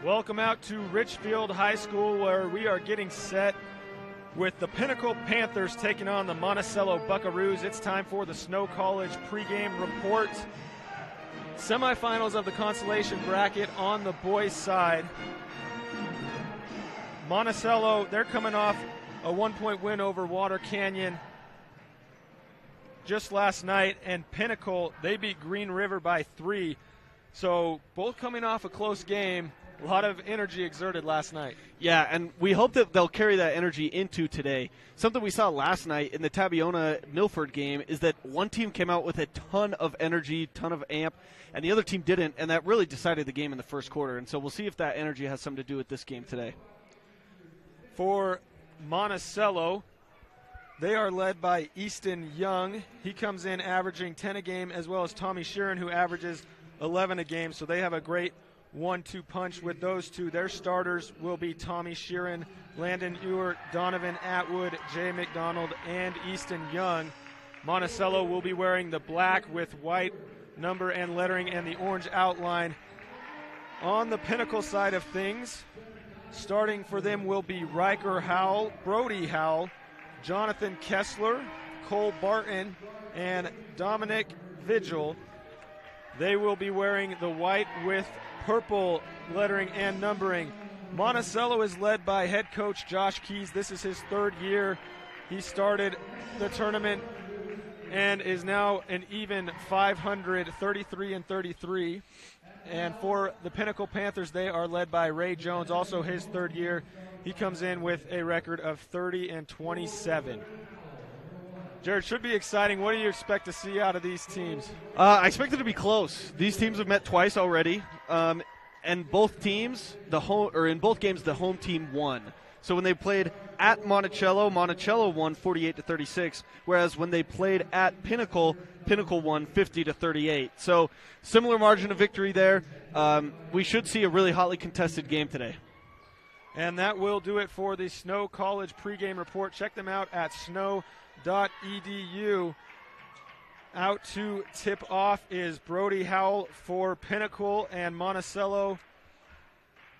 Welcome out to Richfield High School, where we are getting set with the Pinnacle Panthers taking on the Monticello Buckaroos. It's time for the Snow College pregame report. Semifinals of the consolation bracket on the boys' side. Monticello, they're coming off a 1-point win over Water Canyon just last night, and Pinnacle, they beat Green River by 3. So both coming off a close game. A lot of energy exerted last night. Yeah, and we hope that they'll carry that energy into today. Something we saw last night in the Tabiona-Milford game is that one team came out with a ton of energy, ton of amp, and the other team didn't, and that really decided the game in the first quarter. And so we'll see if that energy has something to do with this game today. For Monticello, they are led by Easton Young. He comes in averaging 10 a game, as well as Tommy Sheeran, who averages 11 a game. So they have a great 1-2 punch with those two. Their starters will be Tommy Sheeran, Landon Ewert, Donovan Atwood, Jay McDonald, and Easton Young. Monticello will be wearing the black with white number and lettering and the orange outline. On the Pinnacle side of things, starting for them will be Riker Howell, Brody Howell, Jonathan Kessler, Cole Barton, and Dominic Vigil. They will be wearing the white with purple lettering and numbering. Monticello is led by head coach Josh Keys. This is his third year. He started the tournament and is now an even 500, 33-33. And for the Pinnacle Panthers, they are led by Ray Jones, also his third year. He comes in with a record of 30-27. Jared, should be exciting. What do you expect to see out of these teams? I expect it to be close. These teams have met twice already, and both teams, in both games, the home team won. So when they played at Monticello, Monticello won 48-36, whereas when they played at Pinnacle, Pinnacle won 50-38. So similar margin of victory there. We should see a really hotly contested game today. And that will do it for the Snow College pregame report. Check them out at snow.edu. Out to tip off is Brody Howell for Pinnacle, and Monticello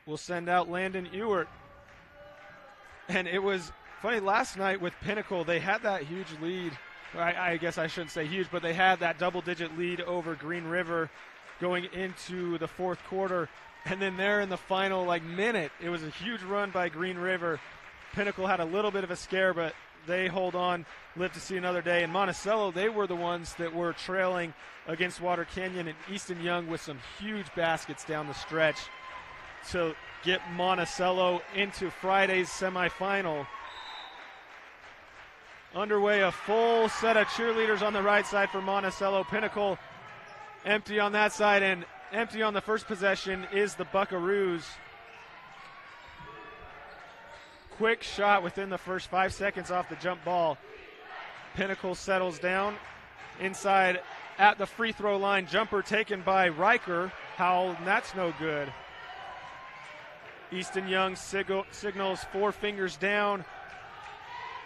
will send out Landon Ewert. And it was funny, last night with Pinnacle, they had that huge lead. I guess I shouldn't say huge, but they had that double-digit lead over Green River going into the fourth quarter. And then there in the final minute, it was a huge run by Green River. Pinnacle had a little bit of a scare, but they hold on, live to see another day. And Monticello, they were the ones that were trailing against Water Canyon, and Easton Young with some huge baskets down the stretch to get Monticello into Friday's semifinal. Underway, a full set of cheerleaders on the right side for Monticello. Pinnacle empty on that side, and empty on the first possession is the Buckaroos. Quick shot within the first 5 seconds off the jump ball. Pinnacle settles down inside at the free throw line. Jumper taken by Riker Howell, and that's no good. Easton Young signals 4 fingers down,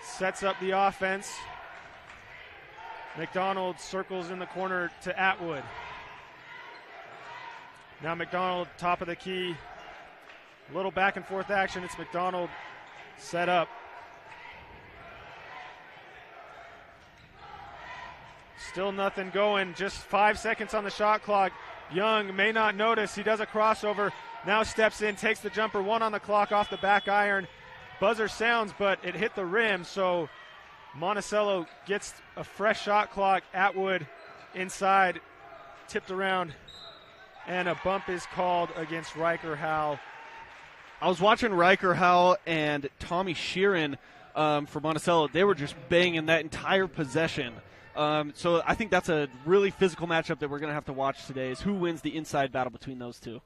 sets up the offense. McDonald circles in the corner to Atwood. Now McDonald, top of the key. A little back and forth action. It's McDonald set up. Still nothing going. Just 5 seconds on the shot clock. Young may not notice. He does a crossover. Now steps in, takes the jumper. 1 on the clock off the back iron. Buzzer sounds, but it hit the rim. So Monticello gets a fresh shot clock. Atwood inside, tipped around. And a bump is called against Riker Howell. I was watching Riker Howell and Tommy Sheeran for Monticello. They were just banging that entire possession. So I think that's a really physical matchup that we're going to have to watch today, is who wins the inside battle between those two.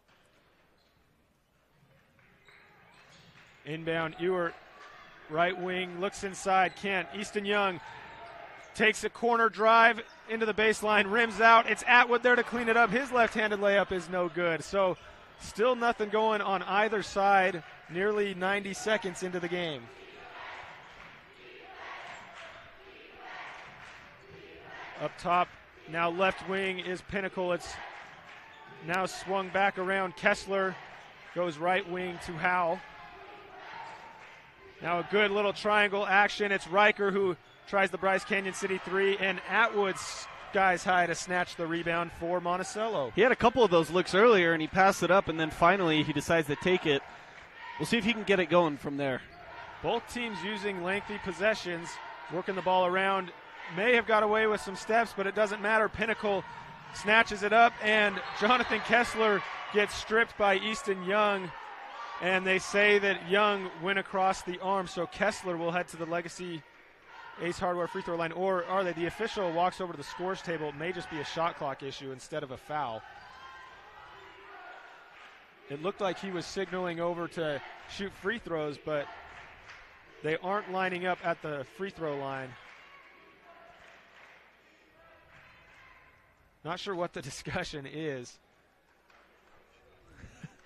Inbound, Ewert, right wing, looks inside, can't. Easton Young takes a corner drive into the baseline, rims out. It's Atwood there to clean it up. His left-handed layup is no good. So still nothing going on either side, nearly 90 seconds into the game. Up top, now left wing is Pinnacle. It's now swung back around. Kessler goes right wing to Howell. Now a good little triangle action. It's Riker who tries the Bryce Canyon City 3, and Atwood skies high to snatch the rebound for Monticello. He had a couple of those looks earlier, and he passed it up, and then finally he decides to take it. We'll see if he can get it going from there. Both teams using lengthy possessions, working the ball around. May have got away with some steps, but it doesn't matter. Pinnacle snatches it up, and Jonathan Kessler gets stripped by Easton Young, and they say that Young went across the arm, so Kessler will head to the Legacy Ace Hardware free throw line. Or are they? The official walks over to the scores table. It may just be a shot clock issue instead of a foul. It looked like he was signaling over to shoot free throws, but they aren't lining up at the free throw line. Not sure what the discussion is.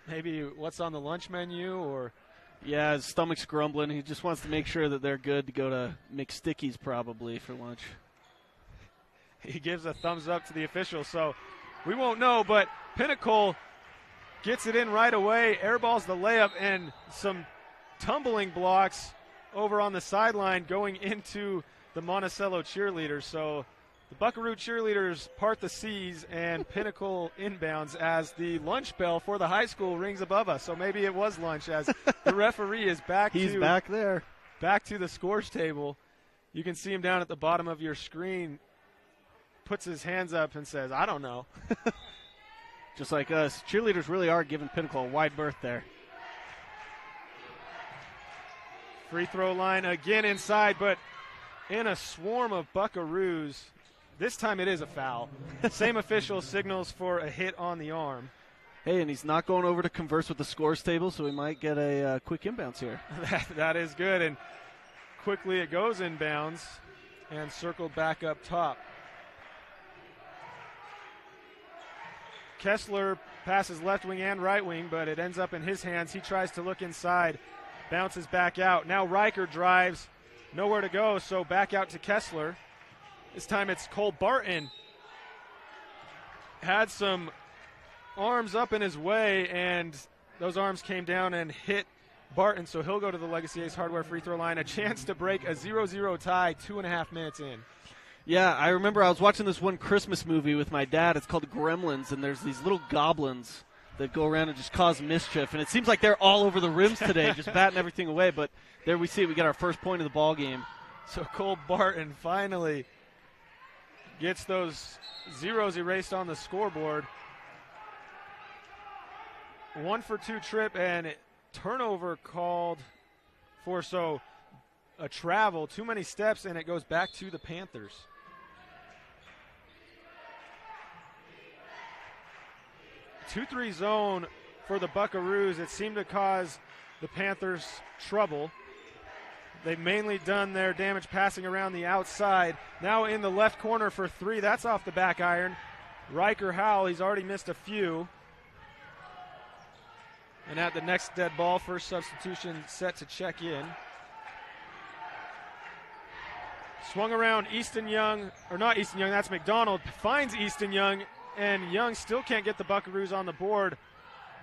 Maybe what's on the lunch menu, or... Yeah, his stomach's grumbling. He just wants to make sure that they're good to go to McSticky's probably for lunch. He gives a thumbs up to the official, so we won't know, but Pinnacle gets it in right away, airballs the layup, and some tumbling blocks over on the sideline going into the Monticello cheerleaders. So the Buckaroo cheerleaders part the seas, and Pinnacle inbounds as the lunch bell for the high school rings above us. So maybe it was lunch, as the referee is back. He's back there. Back to the scores table. You can see him down at the bottom of your screen, puts his hands up and says, I don't know. Just like us. Cheerleaders really are giving Pinnacle a wide berth there. Free throw line again inside, but in a swarm of Buckaroos. This time it is a foul. Same official signals for a hit on the arm. Hey, and he's not going over to converse with the scores table, so we might get a quick inbounds here. That is good, and quickly it goes inbounds and circled back up top. Kessler passes left wing and right wing, but it ends up in his hands. He tries to look inside, bounces back out. Now Riker drives, nowhere to go, so back out to Kessler. This time it's Cole Barton. Had some arms up in his way, and those arms came down and hit Barton, so he'll go to the Legacy Ace Hardware free throw line. A chance to break a 0-0 tie 2.5 minutes in. Yeah, I remember I was watching this one Christmas movie with my dad. It's called Gremlins, and there's these little goblins that go around and just cause mischief. And it seems like they're all over the rims today, just batting everything away. But there we see it. We get our first point of the ball game. So Cole Barton finally gets those zeros erased on the scoreboard. 1-for-2 trip and turnover called for, so a travel, too many steps, and it goes back to the Panthers. 2-3 zone for the Buckaroos. It seemed to cause the Panthers trouble. They've mainly done their damage passing around the outside. Now in the left corner for three. That's off the back iron. Riker Howell, he's already missed a few. And at the next dead ball, first substitution set to check in. Swung around Easton Young, or not Easton Young, that's McDonald. Finds Easton Young, and Young still can't get the Buckaroos on the board.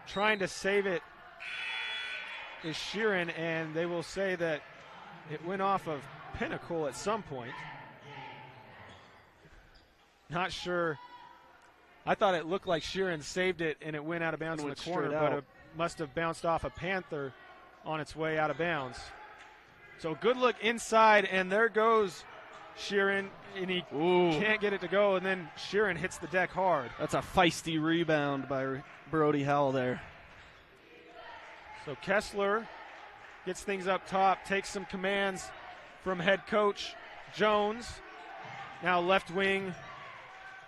Trying to save it is Sheeran, and they will say that it went off of Pinnacle at some point. Not sure. I thought it looked like Sheeran saved it and it went out of bounds in the corner, but it must have bounced off a Panther on its way out of bounds. So good look inside, and there goes Sheeran, and he can't get it to go, and then Sheeran hits the deck hard. That's a feisty rebound by Brody Howell there. So Kessler gets things up top, takes some commands from head coach Jones. Now left wing,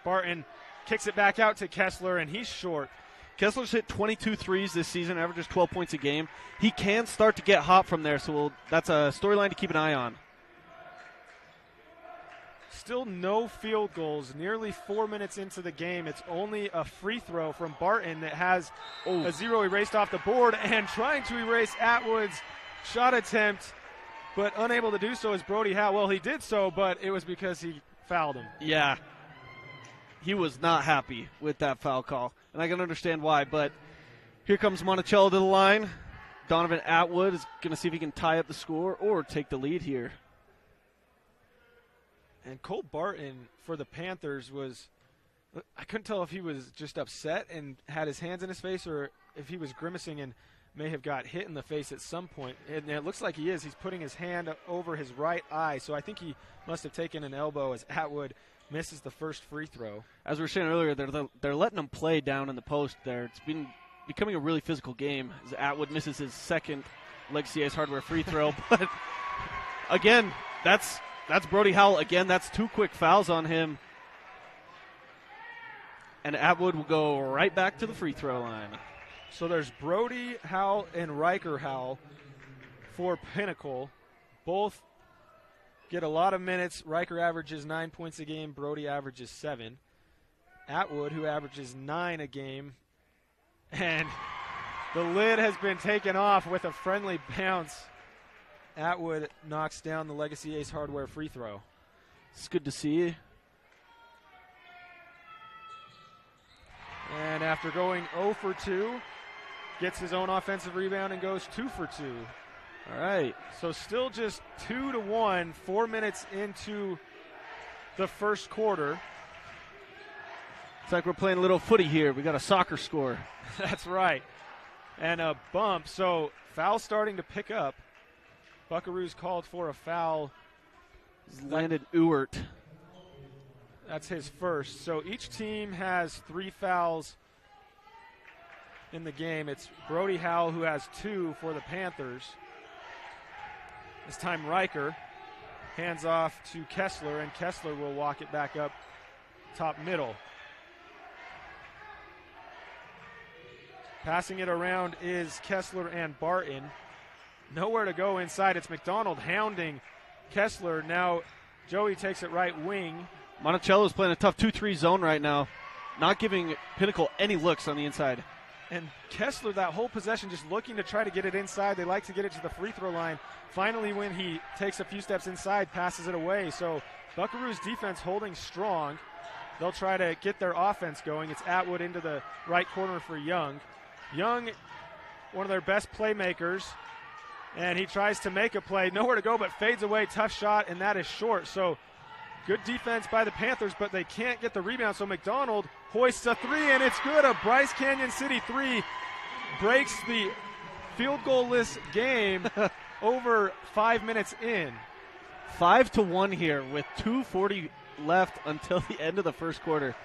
Barton kicks it back out to Kessler, and he's short. Kessler's hit 22 threes this season, averages 12 points a game. He can start to get hot from there, so that's a storyline to keep an eye on. Still no field goals. Nearly 4 minutes into the game. It's only a free throw from Barton that has a zero erased off the board, and trying to erase Atwood's shot attempt, but unable to do so is Brody Howell. Well, he did so, but it was because he fouled him. Yeah. He was not happy with that foul call, and I can understand why, but Here comes Monticello to the line. Donovan Atwood is going to see if he can tie up the score or take the lead here. And Cole Barton for the Panthers I couldn't tell if he was just upset and had his hands in his face or if he was grimacing and may have got hit in the face at some point. And it looks like he is. He's putting his hand over his right eye, so I think he must have taken an elbow as Atwood misses the first free throw. As we were saying earlier, they're letting him play down in the post there. It's been becoming a really physical game as Atwood misses his second Legacy Ace Hardware free throw. But again, that's Brody Howell. Again, that's 2 quick fouls on him. And Atwood will go right back to the free throw line. So there's Brody Howell and Riker Howell for Pinnacle. Both get a lot of minutes. Riker averages 9 points a game. Brody averages 7. Atwood, who averages 9 a game. And the lid has been taken off with a friendly bounce. Atwood knocks down the Legacy Ace Hardware free throw. It's good to see. And after going 0 for 2, gets his own offensive rebound and goes 2 for 2. All right. So still just 2-1, 4 minutes into the first quarter. It's like we're playing a little footy here. We got a soccer score. That's right. And a bump. So foul starting to pick up. Buckaroos called for a foul. Landed Ewert. That's his first. So each team has 3 fouls in the game. It's Brody Howell who has 2 for the Panthers. This time Riker hands off to Kessler, and Kessler will walk it back up top middle. Passing it around is Kessler and Barton. Nowhere to go inside. It's McDonald hounding Kessler. Now Joey takes it right wing. Monticello's playing a tough 2-3 zone right now, not giving Pinnacle any looks on the inside. And Kessler, that whole possession, just looking to try to get it inside. They like to get it to the free throw line. Finally, when he takes a few steps inside, passes it away. So Buckaroos defense holding strong. They'll try to get their offense going. It's Atwood into the right corner for Young. Young, one of their best playmakers, and he tries to make a play. Nowhere to go, but fades away. Tough shot, and that is short. So good defense by the Panthers, but they can't get the rebound. So McDonald hoists a 3, and it's good. A Bryce Canyon City 3 breaks the field goal-less game over 5 minutes in. 5-1 here with 2:40 left until the end of the first quarter.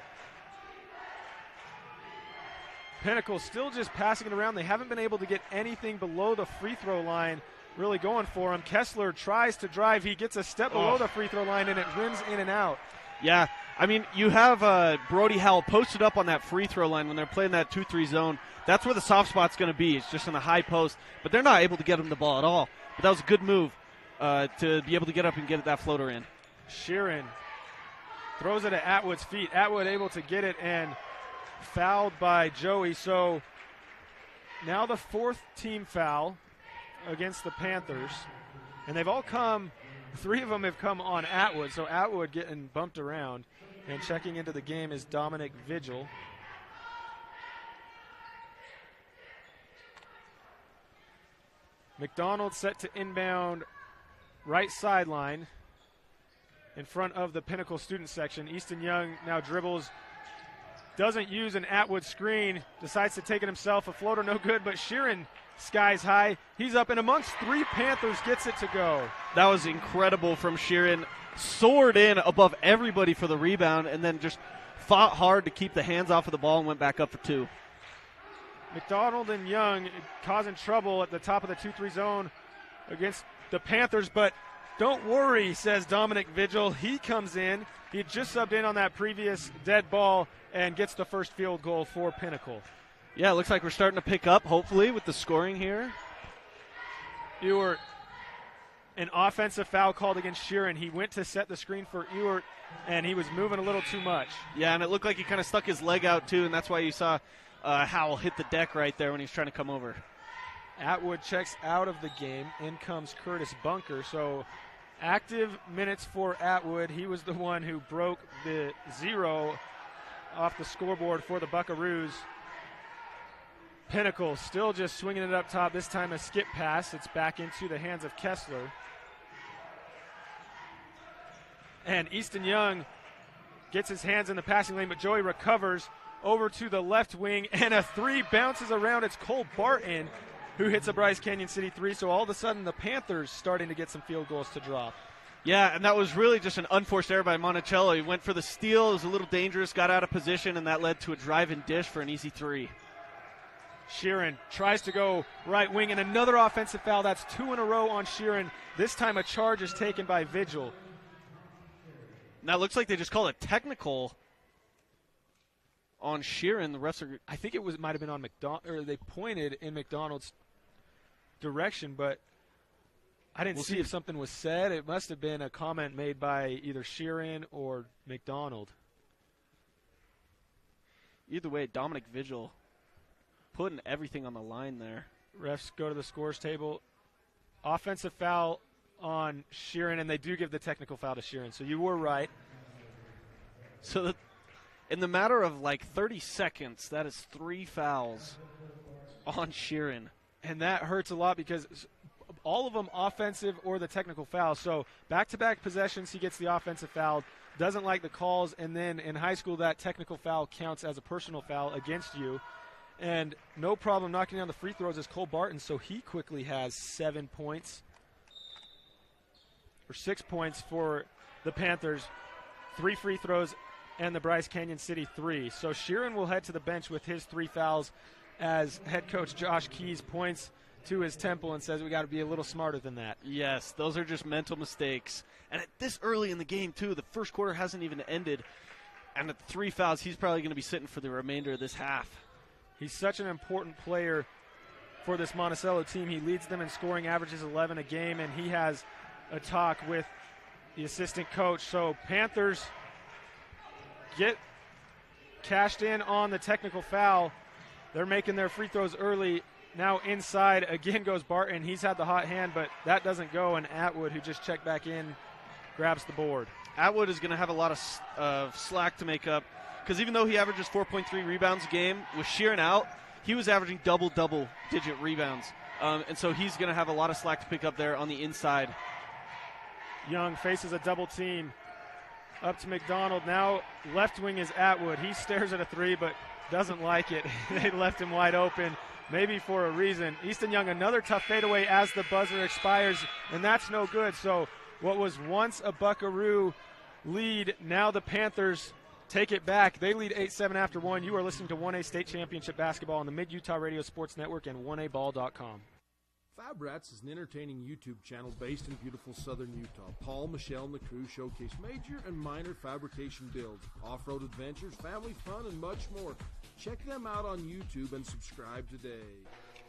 Pinnacle still just passing it around. They haven't been able to get anything below the free throw line really going for him. Kessler tries to drive. He gets a step below the free throw line, and it rims in and out. Yeah, I mean, you have Brody Howell posted up on that free throw line when they're playing that 2-3 zone. That's where the soft spot's going to be. It's just in the high post, but they're not able to get him the ball at all. But that was a good move to be able to get up and get that floater in. Sheeran throws it at Atwood's feet. Atwood able to get it and fouled by Joey. So now the 4th team foul against the Panthers. And they've all come, 3 of them have come on Atwood. So Atwood getting bumped around. And checking into the game is Dominic Vigil. McDonald set to inbound right sideline in front of the Pinnacle student section. Easton Young now dribbles, doesn't use an Atwood screen, decides to take it himself. A floater no good, but Sheeran skies high. He's up and amongst 3 Panthers, gets it to go. That was incredible from Sheeran. Soared in above everybody for the rebound and then just fought hard to keep the hands off of the ball and went back up for 2. McDonald and Young causing trouble at the top of the 2-3 zone against the Panthers, but don't worry, says Dominic Vigil. He comes in. He had just subbed in on that previous dead ball and gets the first field goal for Pinnacle. Yeah, it looks like we're starting to pick up, hopefully, with the scoring here. Ewert, an offensive foul called against Sheeran. He went to set the screen for Ewert, and he was moving a little too much. Yeah, and it looked like he kind of stuck his leg out, too, and that's why you saw Howell hit the deck right there when he's trying to come over. Atwood checks out of the game. In comes Curtis Bunker. So active minutes for Atwood. He was the one who broke the 0 off the scoreboard for the Buckaroos. Pinnacle still just swinging it up top. This time a skip pass. It's back into the hands of Kessler. And Easton Young gets his hands in the passing lane, but Joey recovers over to the left wing, and a three bounces around. It's Cole Barton who hits a Bryce Canyon City three. So all of a sudden the Panthers starting to get some field goals to drop. Yeah, and that was really just an unforced error by Monticello. He went for the steal. It was a little dangerous, got out of position, and that led to a drive and dish for an easy three. Sheeran tries to go right wing, and another offensive foul. That's 2 in a row on Sheeran. This time a charge is taken by Vigil. Now it looks like they just called a technical on Sheeran. The refs are. I think it might have been on McDonald, or they pointed in McDonald's direction, but I didn't see if something was said. It must have been a comment made by either Sheeran or McDonald. Either way, Dominic Vigil putting everything on the line there. Refs go to the scores table. Offensive foul on Sheeran, and they do give the technical foul to Sheeran. So you were right. So in the matter of like 30 seconds, that is 3 fouls on Sheeran. And that hurts a lot because all of them offensive or the technical foul. So back-to-back possessions, he gets the offensive foul, doesn't like the calls, and then in high school that technical foul counts as a personal foul against you. And no problem knocking down the free throws is Cole Barton, so he quickly has 7 points. Or 6 points for the Panthers. 3 free throws and the Bryce Canyon City 3. So Sheeran will head to the bench with his 3 fouls as head coach Josh Keys points to his temple and says we got to be a little smarter than that. Yes, those are just mental mistakes. And at this early in the game, too, the first quarter hasn't even ended. And at 3 fouls, he's probably going to be sitting for the remainder of this half. He's such an important player for this Monticello team. He leads them in scoring, averages 11 a game, and he has a talk with the assistant coach. So Panthers get cashed in on the technical foul. They're making their free throws early. Now inside again goes Barton. He's had the hot hand, but that doesn't go, and Atwood, who just checked back in, grabs the board. Atwood is going to have a lot of slack to make up, because even though he averages 4.3 rebounds a game, with Sheeran out, he was averaging double-digit rebounds. And so he's going to have a lot of slack to pick up there on the inside. Young faces a double team up to McDonald. Now left wing is Atwood. He stares at a 3 but doesn't like it. They left him wide open, maybe for a reason. Easton Young, another tough fadeaway as the buzzer expires, and that's no good. So what was once a Buckaroo lead, now the Panthers take it back. They lead 8-7 after 1. You are listening to 1A State Championship Basketball on the Mid-Utah Radio Sports Network and 1aball.com. Fab Rats is an entertaining YouTube channel based in beautiful southern Utah. Paul, Michelle, and the crew showcase major and minor fabrication builds, off-road adventures, family fun, and much more. Check them out on YouTube and subscribe today.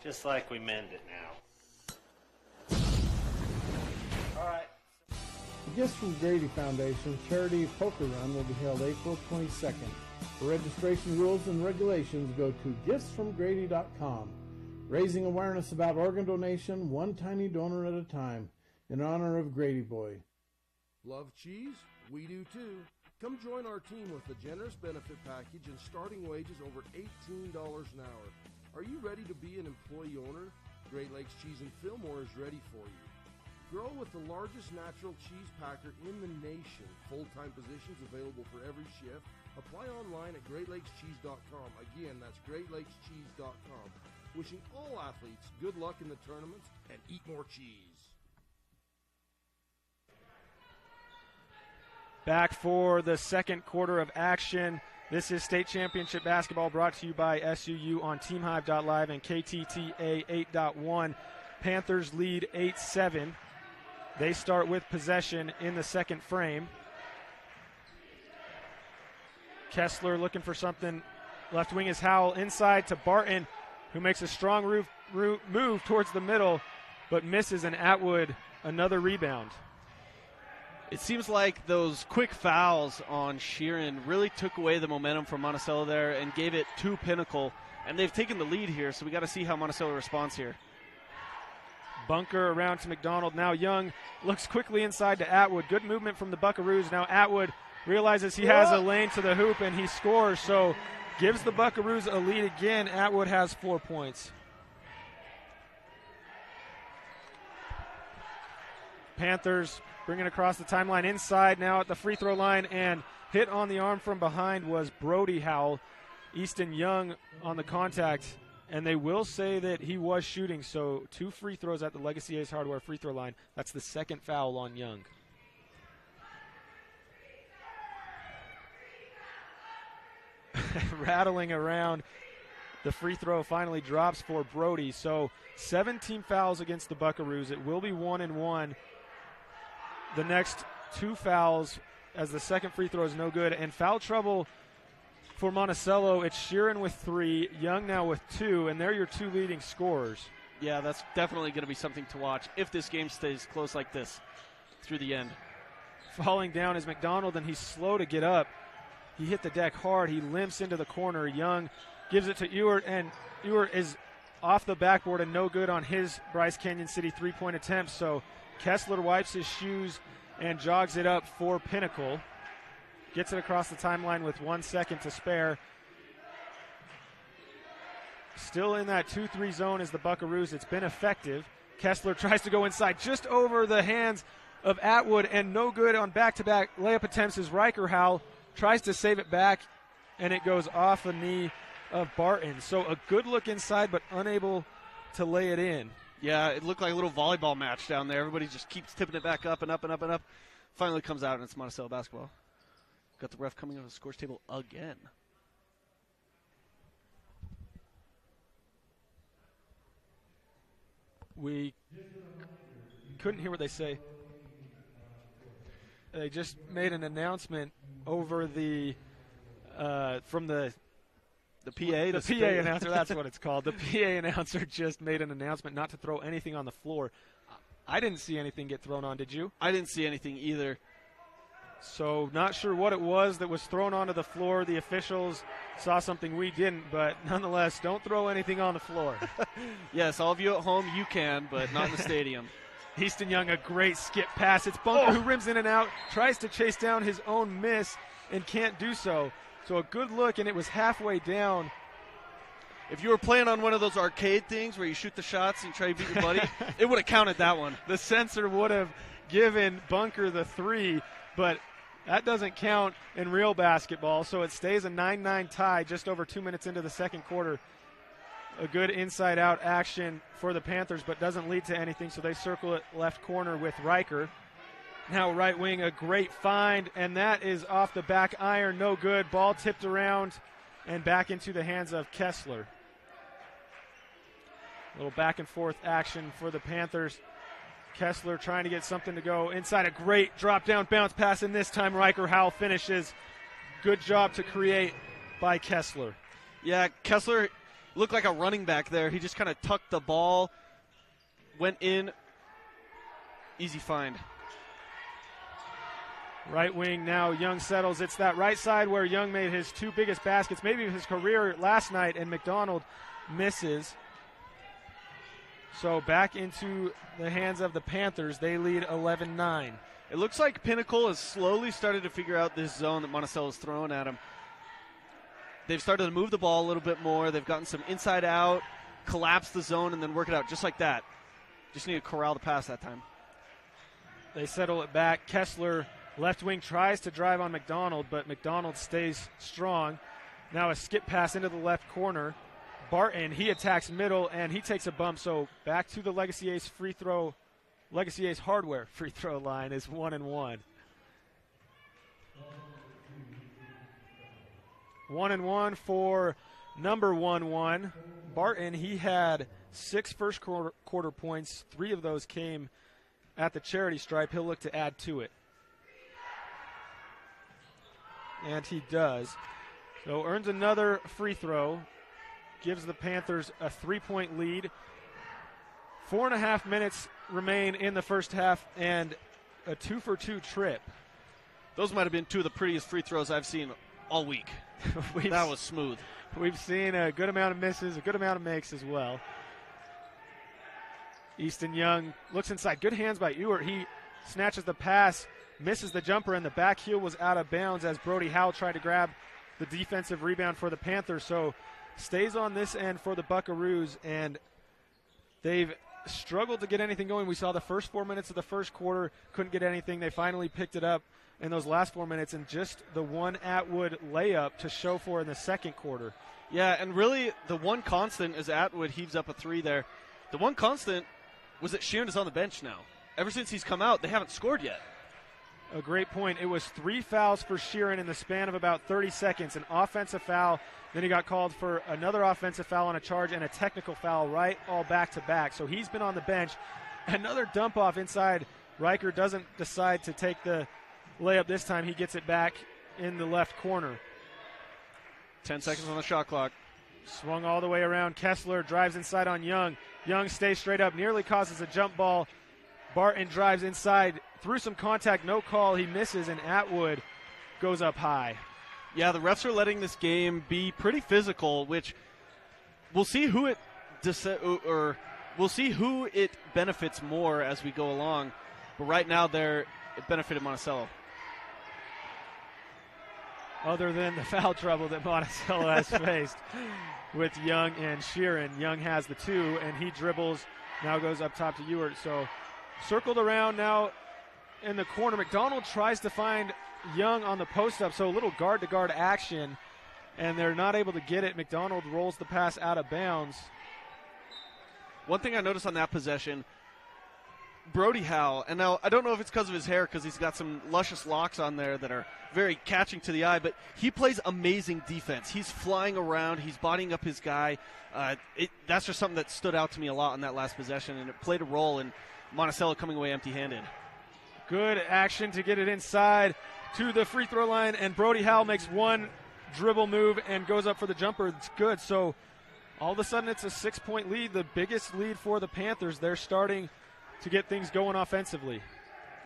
Just like we mend it now. All right. The Gifts from Grady Foundation Charity Poker Run will be held April 22nd. For registration rules and regulations, go to giftsfromgrady.com. Raising awareness about organ donation, one tiny donor at a time, in honor of Grady Boy. Love cheese? We do too. Come join our team with a generous benefit package and starting wages over $18 an hour. Are you ready to be an employee owner? Great Lakes Cheese and Fillmore is ready for you. Grow with the largest natural cheese packer in the nation. Full-time positions available for every shift. Apply online at GreatLakesCheese.com. Again, that's GreatLakesCheese.com. Wishing all athletes good luck in the tournaments and eat more cheese. Back for the second quarter of action. This is State Championship Basketball brought to you by SUU on TeamHive.live and KTTA 8.1. Panthers lead 8-7. They start with possession in the second frame. Kessler looking for something. Left wing is Howell inside to Barton, who makes a strong move towards the middle, but misses, and Atwood another rebound. It seems like those quick fouls on Sheeran really took away the momentum from Monticello there and gave it to Pinnacle, and they've taken the lead here, so we got to see how Monticello responds here. Bunker around to McDonald. Now Young looks quickly inside to Atwood. Good movement from the Buckaroos. Now Atwood realizes he has a lane to the hoop, and he scores. So gives the Buckaroos a lead again. Atwood has 4 points. Panthers bring it across the timeline inside now at the free throw line, and hit on the arm from behind was Brody Howell. Easton Young on the contact, and they will say that he was shooting, so 2 free throws at the Legacy Ace Hardware free throw line. That's the second foul on Young. Rattling around, the free throw finally drops for Brody. So 17 fouls against the Buckaroos. It will be 1-1. The next 2 fouls, as the second free throw is no good. And foul trouble for Monticello. It's Sheeran with 3, Young now with 2, and they're your 2 leading scorers. Yeah, that's definitely going to be something to watch if this game stays close like this through the end. Falling down is McDonald, and he's slow to get up. He hit the deck hard. He limps into the corner. Young gives it to Ewert, and Ewert is off the backboard and no good on his Bryce Canyon City 3-point attempt. So Kessler wipes his shoes and jogs it up for Pinnacle. Gets it across the timeline with 1 second to spare. Still in that 2-3 zone is the Buckaroos. It's been effective. Kessler tries to go inside just over the hands of Atwood, and no good on back-to-back layup attempts as Riker Howell tries to save it back, and it goes off the knee of Barton. So a good look inside, but unable to lay it in. Yeah, it looked like a little volleyball match down there. Everybody just keeps tipping it back up and up and up and up. Finally comes out, and it's Monticello basketball. Got the ref coming on the scores table again. We couldn't hear what they say. They just made an announcement over the from the PA. The PA announcer, that's what it's called. The PA announcer just made an announcement not to throw anything on the floor. I didn't see anything get thrown on, did you? I didn't see anything either. So not sure what it was that was thrown onto the floor. The officials saw something we didn't, but nonetheless, don't throw anything on the floor. Yes, all of you at home, you can, but not in the stadium. Easton Young, a great skip pass. It's Bunker who rims in and out, tries to chase down his own miss, and can't do so. So a good look, and it was halfway down. If you were playing on one of those arcade things where you shoot the shots and try to beat your buddy, it would have counted that one. The sensor would have given Bunker the 3, but that doesn't count in real basketball. So it stays a 9-9 tie just over 2 minutes into the second quarter. A good inside-out action for the Panthers, but doesn't lead to anything, so they circle it left corner with Riker. Now right wing, a great find, and that is off the back iron, no good. Ball tipped around and back into the hands of Kessler. A little back and forth action for the Panthers. Kessler trying to get something to go inside. A great drop-down bounce pass, and this time Riker Howell finishes. Good job to create by Kessler. Yeah, Kessler looked like a running back there. He just kind of tucked the ball, went in. Easy find. Right wing now, Young settles. It's that right side where Young made his 2 biggest baskets, maybe of his career last night, and McDonald misses. So back into the hands of the Panthers. They lead 11-9. It looks like Pinnacle has slowly started to figure out this zone that Monticello is throwing at him. They've started to move the ball a little bit more. They've gotten some inside out, collapse the zone, and then work it out just like that. Just need to corral the pass that time. They settle it back. Kessler, left wing, tries to drive on McDonald, but McDonald stays strong. Now a skip pass into the left corner. Barton, he attacks middle, and he takes a bump. So back to the Legacy Ace Legacy Ace Hardware free throw line is 1-1. 1-1 for number 1-1. Barton, he had 6 first quarter points. 3 of those came at the charity stripe. He'll look to add to it. And he does. So earns another free throw. Gives the Panthers a 3-point lead. 4.5 minutes remain in the first half, and a 2-for-2 trip. Those might have been 2 of the prettiest free throws I've seen all week. That was smooth. We've seen a good amount of misses, a good amount of makes as well. Easton Young looks inside. Good hands by Ewert. He snatches the pass, misses the jumper, and the back heel was out of bounds as Brody Howell tried to grab the defensive rebound for the Panthers. So stays on this end for the Buckaroos, and they've struggled to get anything going. We saw the first 4 minutes of the first quarter, couldn't get anything. They finally picked it up in those last 4 minutes, and just the one Atwood layup to show for in the second quarter. Yeah, and really the one constant is Atwood heaves up a three there. The one constant was that Sheeran is on the bench now. Ever since he's come out, they haven't scored yet. A great point. It was 3 fouls for Sheeran in the span of about 30 seconds. An offensive foul, then he got called for another offensive foul on a charge and a technical foul, right, all back-to-back. So he's been on the bench. Another dump-off inside. Riker doesn't decide to take the layup this time. He gets it back in the left corner. 10 seconds on the shot clock. Swung all the way around. Kessler drives inside on Young. Young stays straight up, nearly causes a jump ball. Barton drives inside, through some contact, no call. He misses, and Atwood goes up high. Yeah, the refs are letting this game be pretty physical, which we'll see who it benefits more as we go along. But right now, it benefited Monticello. Other than the foul trouble that Monticello has faced with Young and Sheeran. Young has the two, and he dribbles, now goes up top to Ewert. So circled around now in the corner. McDonald tries to find Young on the post-up, so a little guard-to-guard action, and they're not able to get it. McDonald rolls the pass out of bounds. One thing I noticed on that possession, Brody Howe, and now I don't know if it's because of his hair, because he's got some luscious locks on there that are very catching to the eye, but he plays amazing defense. He's flying around. He's bodying up his guy. That's just something that stood out to me a lot on that last possession, and it played a role in Monticello coming away empty-handed. Good action to get it inside to the free throw line, and Brody Howe makes one dribble move and goes up for the jumper. It's good. So all of a sudden it's a 6-point lead, the biggest lead for the Panthers. They're starting to get things going offensively.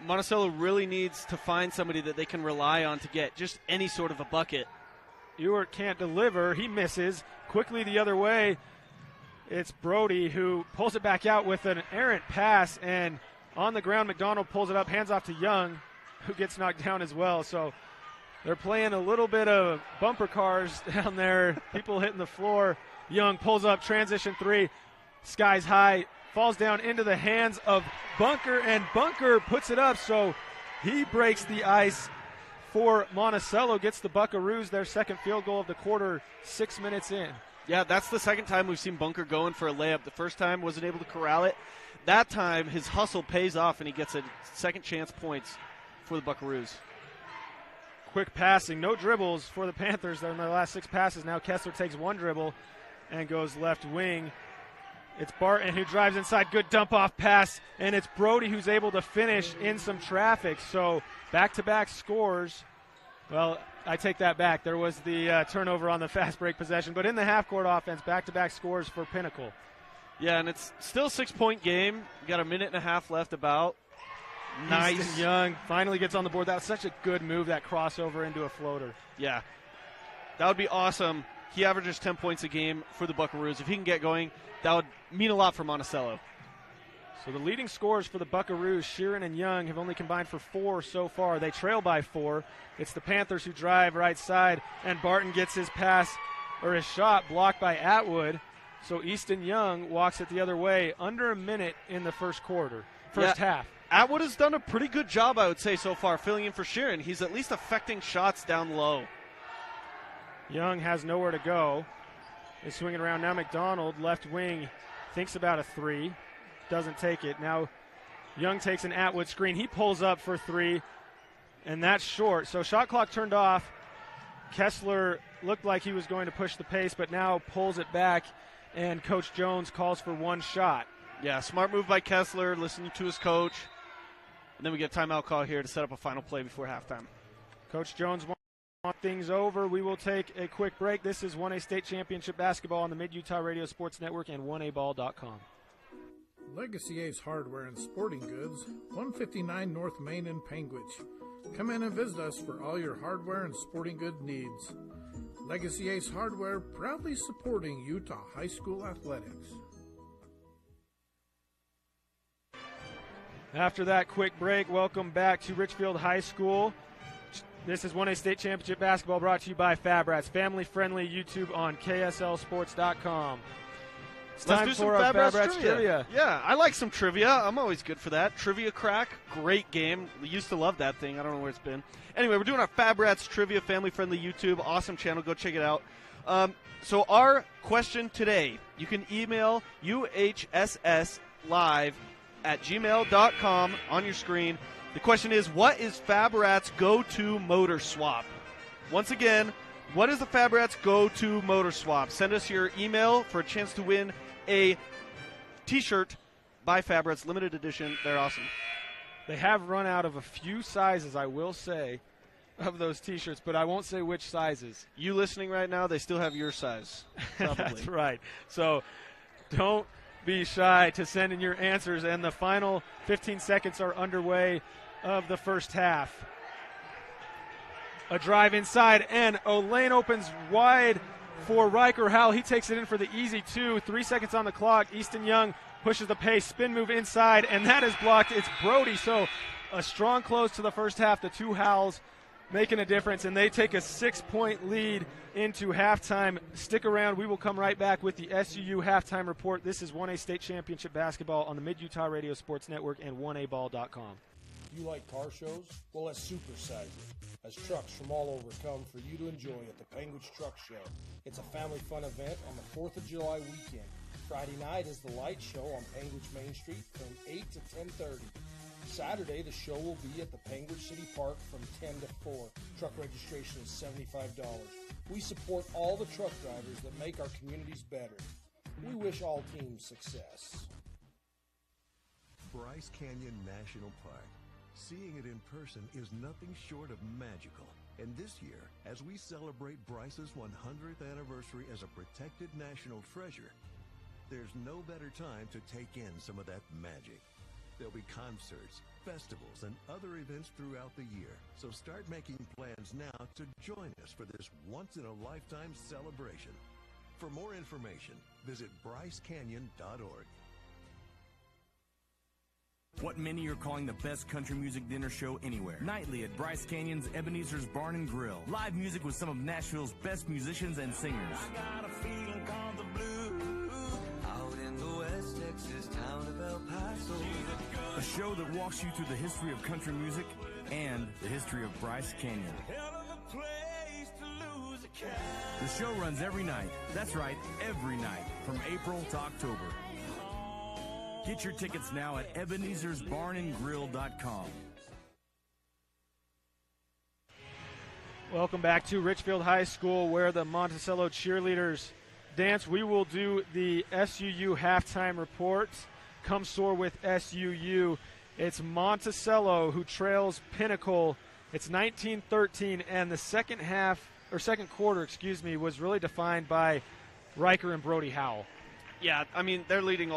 Monticello really needs to find somebody that they can rely on to get just any sort of a bucket. Ewert can't deliver. He misses. Quickly the other way. It's Brody who pulls it back out with an errant pass, and on the ground, McDonald pulls it up, hands off to Young, who gets knocked down as well. So they're playing a little bit of bumper cars down there, people hitting the floor. Young pulls up, transition three, skies high, falls down into the hands of Bunker, and Bunker puts it up. So he breaks the ice for Monticello, gets the Buckaroos their second field goal of the quarter, 6 minutes in. Yeah, that's the second time we've seen Bunker going for a layup. The first time wasn't able to corral it. That time his hustle pays off and he gets a second chance points for the Buckaroos. Quick passing, no dribbles for the Panthers in their last 6 passes. Now Kessler takes one dribble and goes left wing. It's Barton who drives inside, good dump off pass, and it's Brody who's able to finish in some traffic. So back-to-back scores. Well, I take that back. There was the turnover on the fast break possession, but in the half-court offense, back-to-back scores for Pinnacle. Yeah, and it's still a 6-point game. You got a minute and a half left about. Nice. Easton Young finally gets on the board. That was such a good move, that crossover into a floater. Yeah, that would be awesome. He averages 10 points a game for the Buckaroos. If he can get going, that would mean a lot for Monticello. So the leading scorers for the Buckaroos, Sheeran and Young, have only combined for 4 so far. They trail by 4. It's the Panthers who drive right side, and Barton gets his pass, or his shot, blocked by Atwood. So Easton Young walks it the other way, under a minute in the first half. Atwood has done a pretty good job, I would say, so far, filling in for Sheeran. He's at least affecting shots down low. Young has nowhere to go. Is swinging around now. McDonald, left wing, thinks about a 3. Doesn't take it. Now Young takes an Atwood screen. He pulls up for 3, and that's short. So shot clock turned off. Kessler looked like he was going to push the pace, but now pulls it back, and Coach Jones calls for one shot. Yeah, smart move by Kessler, listening to his coach. And then we get a timeout call here to set up a final play before halftime. Coach Jones wants things over. We will take a quick break. This is 1A State Championship Basketball on the Mid-Utah Radio Sports Network and 1aball.com. Legacy Ace Hardware and Sporting Goods, 159 North Main in Panguitch. Come in and visit us for all your hardware and sporting good needs. Legacy Ace Hardware, proudly supporting Utah High School athletics. After that quick break, welcome back to Richfield High School. This is 1A State Championship Basketball brought to you by Fab Rats, family-friendly YouTube on KSLSports.com. It's Let's time do some for our Fab Rats trivia. Yeah, I like some trivia. I'm always good for that. Trivia Crack, great game. We used to love that thing. I don't know where it's been. Anyway, we're doing our Fab Rats trivia, family-friendly YouTube. Awesome channel. Go check it out. So our question today, you can email uhsslive@gmail.com on your screen. The question is, what is Fab Rats' go-to motor swap? Once again, what is the Fab Rats' go-to motor swap? Send us your email for a chance to win a T-shirt by Fab Rats, limited edition. They're awesome. They have run out of a few sizes, I will say, of those T-shirts, but I won't say which sizes. You listening right now, they still have your size. Probably. That's right. So don't be shy to send in your answers, and the final 15 seconds are underway of the first half. A drive inside, and Lane opens wide for Riker Howell. He takes it in for the easy two. 3 seconds on the clock. Easton Young pushes the pace, spin move inside, and that is blocked. It's Brody. So a strong close to the first half. The two Howells making a difference, and they take a 6-point lead into halftime. Stick around. We will come right back with the SUU halftime report. This is 1A State Championship Basketball on the Mid-Utah Radio Sports Network and 1aball.com. You like car shows? Well, let's supersize it, as trucks from all over come for you to enjoy at the Penguins Truck Show. It's a family fun event on the 4th of July weekend. Friday night is the light show on Penguins Main Street from 8 to 10:30. Saturday, the show will be at the Penguins City Park from 10 to 4. Truck registration is $75. We support all the truck drivers that make our communities better. We wish all teams success. Bryce Canyon National Park. Seeing it in person is nothing short of magical. And this year, as we celebrate Bryce's 100th anniversary as a protected national treasure, there's no better time to take in some of that magic. There'll be concerts, festivals, and other events throughout the year. So start making plans now to join us for this once-in-a-lifetime celebration. For more information, visit brycecanyon.org. What many are calling the best country music dinner show anywhere. Nightly at Bryce Canyon's Ebenezer's Barn and Grill. Live music with some of Nashville's best musicians and singers. I got a feeling called the blues. Out in the West Texas town of El Paso. A show that walks you through the history of country music and the history of Bryce Canyon. Hell of a place to lose a cat. The show runs every night. That's right, every night from April to October. Get your tickets now at Ebenezer'sBarnandGrill.com. Welcome back to Richfield High School, where the Monticello cheerleaders dance. We will do the SUU halftime report. Come soar with SUU. It's Monticello who trails Pinnacle. It's 19-13, and the second quarter, was really defined by Riker and Brody Howell. Yeah, I mean, they're leading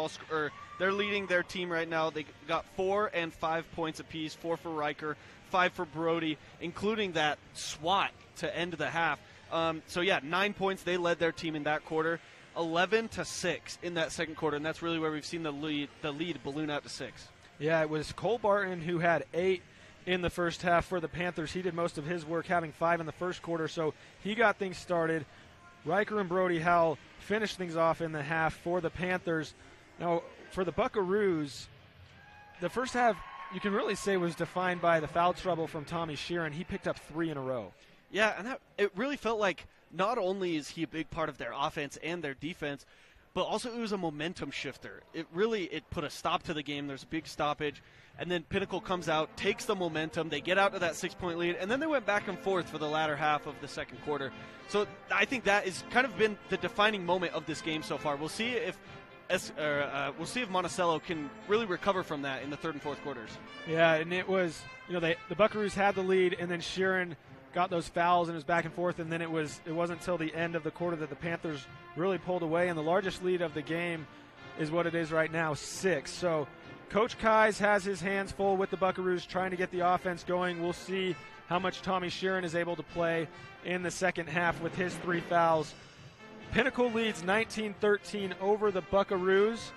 their team right now. They got 4 and 5 points apiece, 4 for Riker, 5 for Brody, including that swat to end the half. 9 points. They led their team in that quarter, 11-6 in that second quarter, and that's really where we've seen the lead balloon out to 6. Yeah, it was Cole Barton who had 8 in the first half for the Panthers. He did most of his work, having 5 in the first quarter, so he got things started. Riker and Brody Howell finished things off in the half for the Panthers. Now, for the Buckaroos, the first half, you can really say, was defined by the foul trouble from Tommy Sheeran. He picked up 3 in a row. Yeah, and it really felt like not only is he a big part of their offense and their defense, but also it was a momentum shifter. It put a stop to the game. There's a big stoppage, and then Pinnacle comes out, takes the momentum. They get out to that 6-point lead, and then they went back and forth for the latter half of the second quarter. So I think that has kind of been the defining moment of this game so far. We'll see if Monticello can really recover from that in the third and fourth quarters. Yeah, and it was, the Buckaroos had the lead, and then Sheeran got those fouls, and it was back and forth, and then it wasn't until the end of the quarter that the Panthers really pulled away, and the largest lead of the game is what it is right now, 6. So Coach Kais has his hands full with the Buckaroos trying to get the offense going. We'll see how much Tommy Sheeran is able to play in the second half with his 3 fouls. Pinnacle leads 19-13 over the Buckaroos.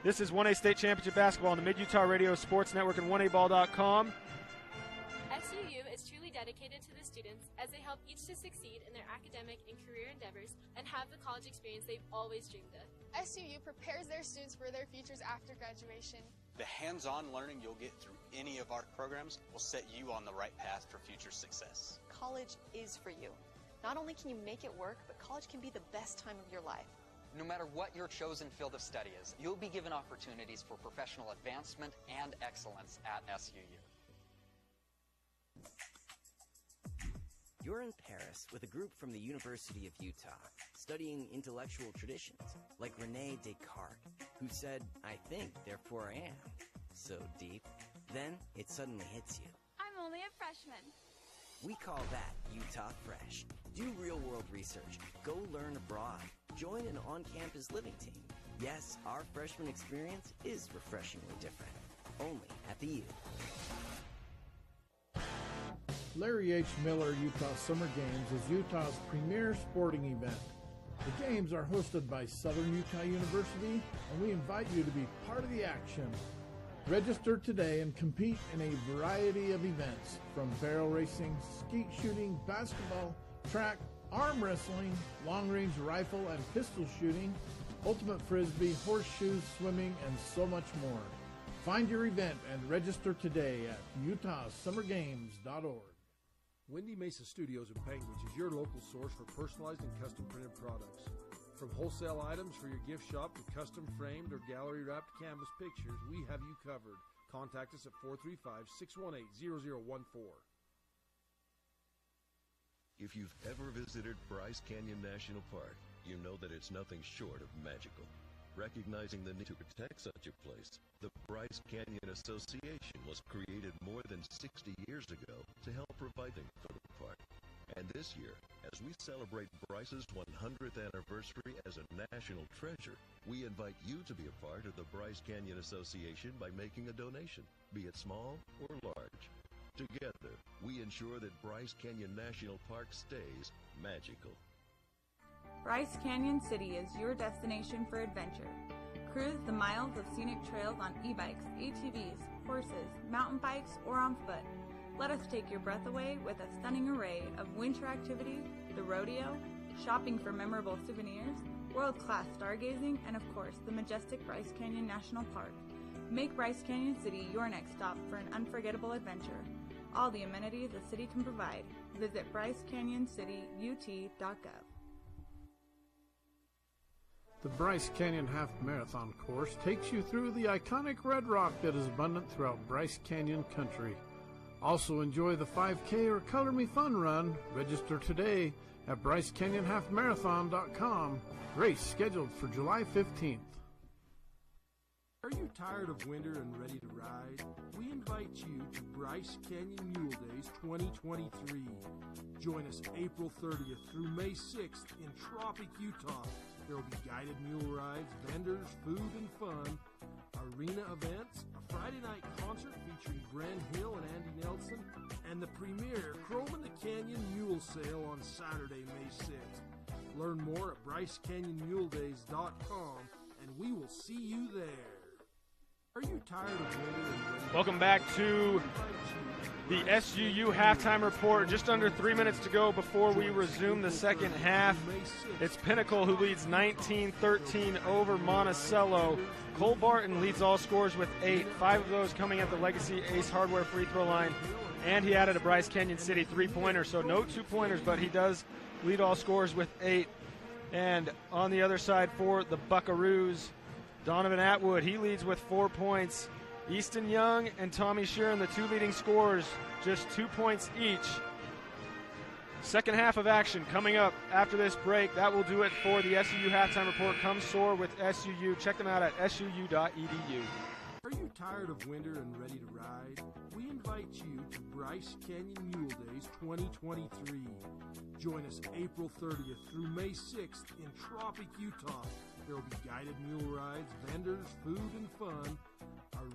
This is 1A State Championship Basketball on the Mid-Utah Radio Sports Network and 1aball.com. SUU is truly fully dedicated to the students as they help each to succeed in their academic and career endeavors and have the college experience they've always dreamed of. SUU prepares their students for their futures after graduation. The hands-on learning you'll get through any of our programs will set you on the right path for future success. College is for you. Not only can you make it work, but college can be the best time of your life. No matter what your chosen field of study is, you'll be given opportunities for professional advancement and excellence at SUU. You're in Paris with a group from the University of Utah, studying intellectual traditions, like René Descartes, who said, "I think, therefore I am." So deep. Then it suddenly hits you. I'm only a freshman. We call that Utah Fresh. Do real-world research. Go learn abroad. Join an on-campus living team. Yes, our freshman experience is refreshingly different. Only at the U. Larry H. Miller Utah Summer Games is Utah's premier sporting event. The games are hosted by Southern Utah University, and we invite you to be part of the action. Register today and compete in a variety of events, from barrel racing, skeet shooting, basketball, track, arm wrestling, long-range rifle and pistol shooting, ultimate frisbee, horseshoes, swimming, and so much more. Find your event and register today at utahsummergames.org. Windy Mesa Studios in Panguitch is your local source for personalized and custom printed products. From wholesale items for your gift shop to custom framed or gallery wrapped canvas pictures, we have you covered. Contact us at 435-618-0014. If you've ever visited Bryce Canyon National Park, you know that it's nothing short of magical. Recognizing the need to protect such a place, the Bryce Canyon Association was created more than 60 years ago to help provide things for the park. And this year, as we celebrate Bryce's 100th anniversary as a national treasure, we invite you to be a part of the Bryce Canyon Association by making a donation, be it small or large. Together, we ensure that Bryce Canyon National Park stays magical. Bryce Canyon City is your destination for adventure. Cruise the miles of scenic trails on e-bikes, ATVs, horses, mountain bikes, or on foot. Let us take your breath away with a stunning array of winter activities, the rodeo, shopping for memorable souvenirs, world-class stargazing, and of course, the majestic Bryce Canyon National Park. Make Bryce Canyon City your next stop for an unforgettable adventure. All the amenities the city can provide. Visit bryceCanyonCityUT.gov. The Bryce Canyon Half Marathon course takes you through the iconic red rock that is abundant throughout Bryce Canyon country. Also enjoy the 5K or Color Me Fun run. Register today at BryceCanyonHalfMarathon.com. Race scheduled for July 15th. Are you tired of winter and ready to ride? We invite you to Bryce Canyon Mule Days 2023. Join us April 30th through May 6th in Tropic, Utah. There will be guided mule rides, vendors, food and fun, arena events, a Friday night concert featuring Gren Hill and Andy Nelson, and the premier Chrome in the Canyon Mule Sale on Saturday, May 6th. Learn more at BryceCanyonMuleDays.com, and we will see you there. Are you tired of winter? Welcome back to the SUU halftime report. Just under 3 minutes to go before we resume the second half. It's Pinnacle who leads 19-13 over Monticello. Cole Barton leads all scores with 8, 5 of those coming at the Legacy Ace Hardware free throw line. And he added a Bryce Canyon City three-pointer, so no two-pointers, but he does lead all scores with 8. And on the other side for the Buckaroos, Donovan Atwood, he leads with 4 points. Easton Young and Tommy Sheeran, the two leading scorers, just 2 points each. Second half of action coming up after this break. That will do it for the SUU halftime report. Come soar with SUU. Check them out at suu.edu. Are you tired of winter and ready to ride? We invite you to Bryce Canyon Mule Days 2023. Join us April 30th through May 6th in Tropic, Utah. There will be guided mule rides, vendors, food and fun,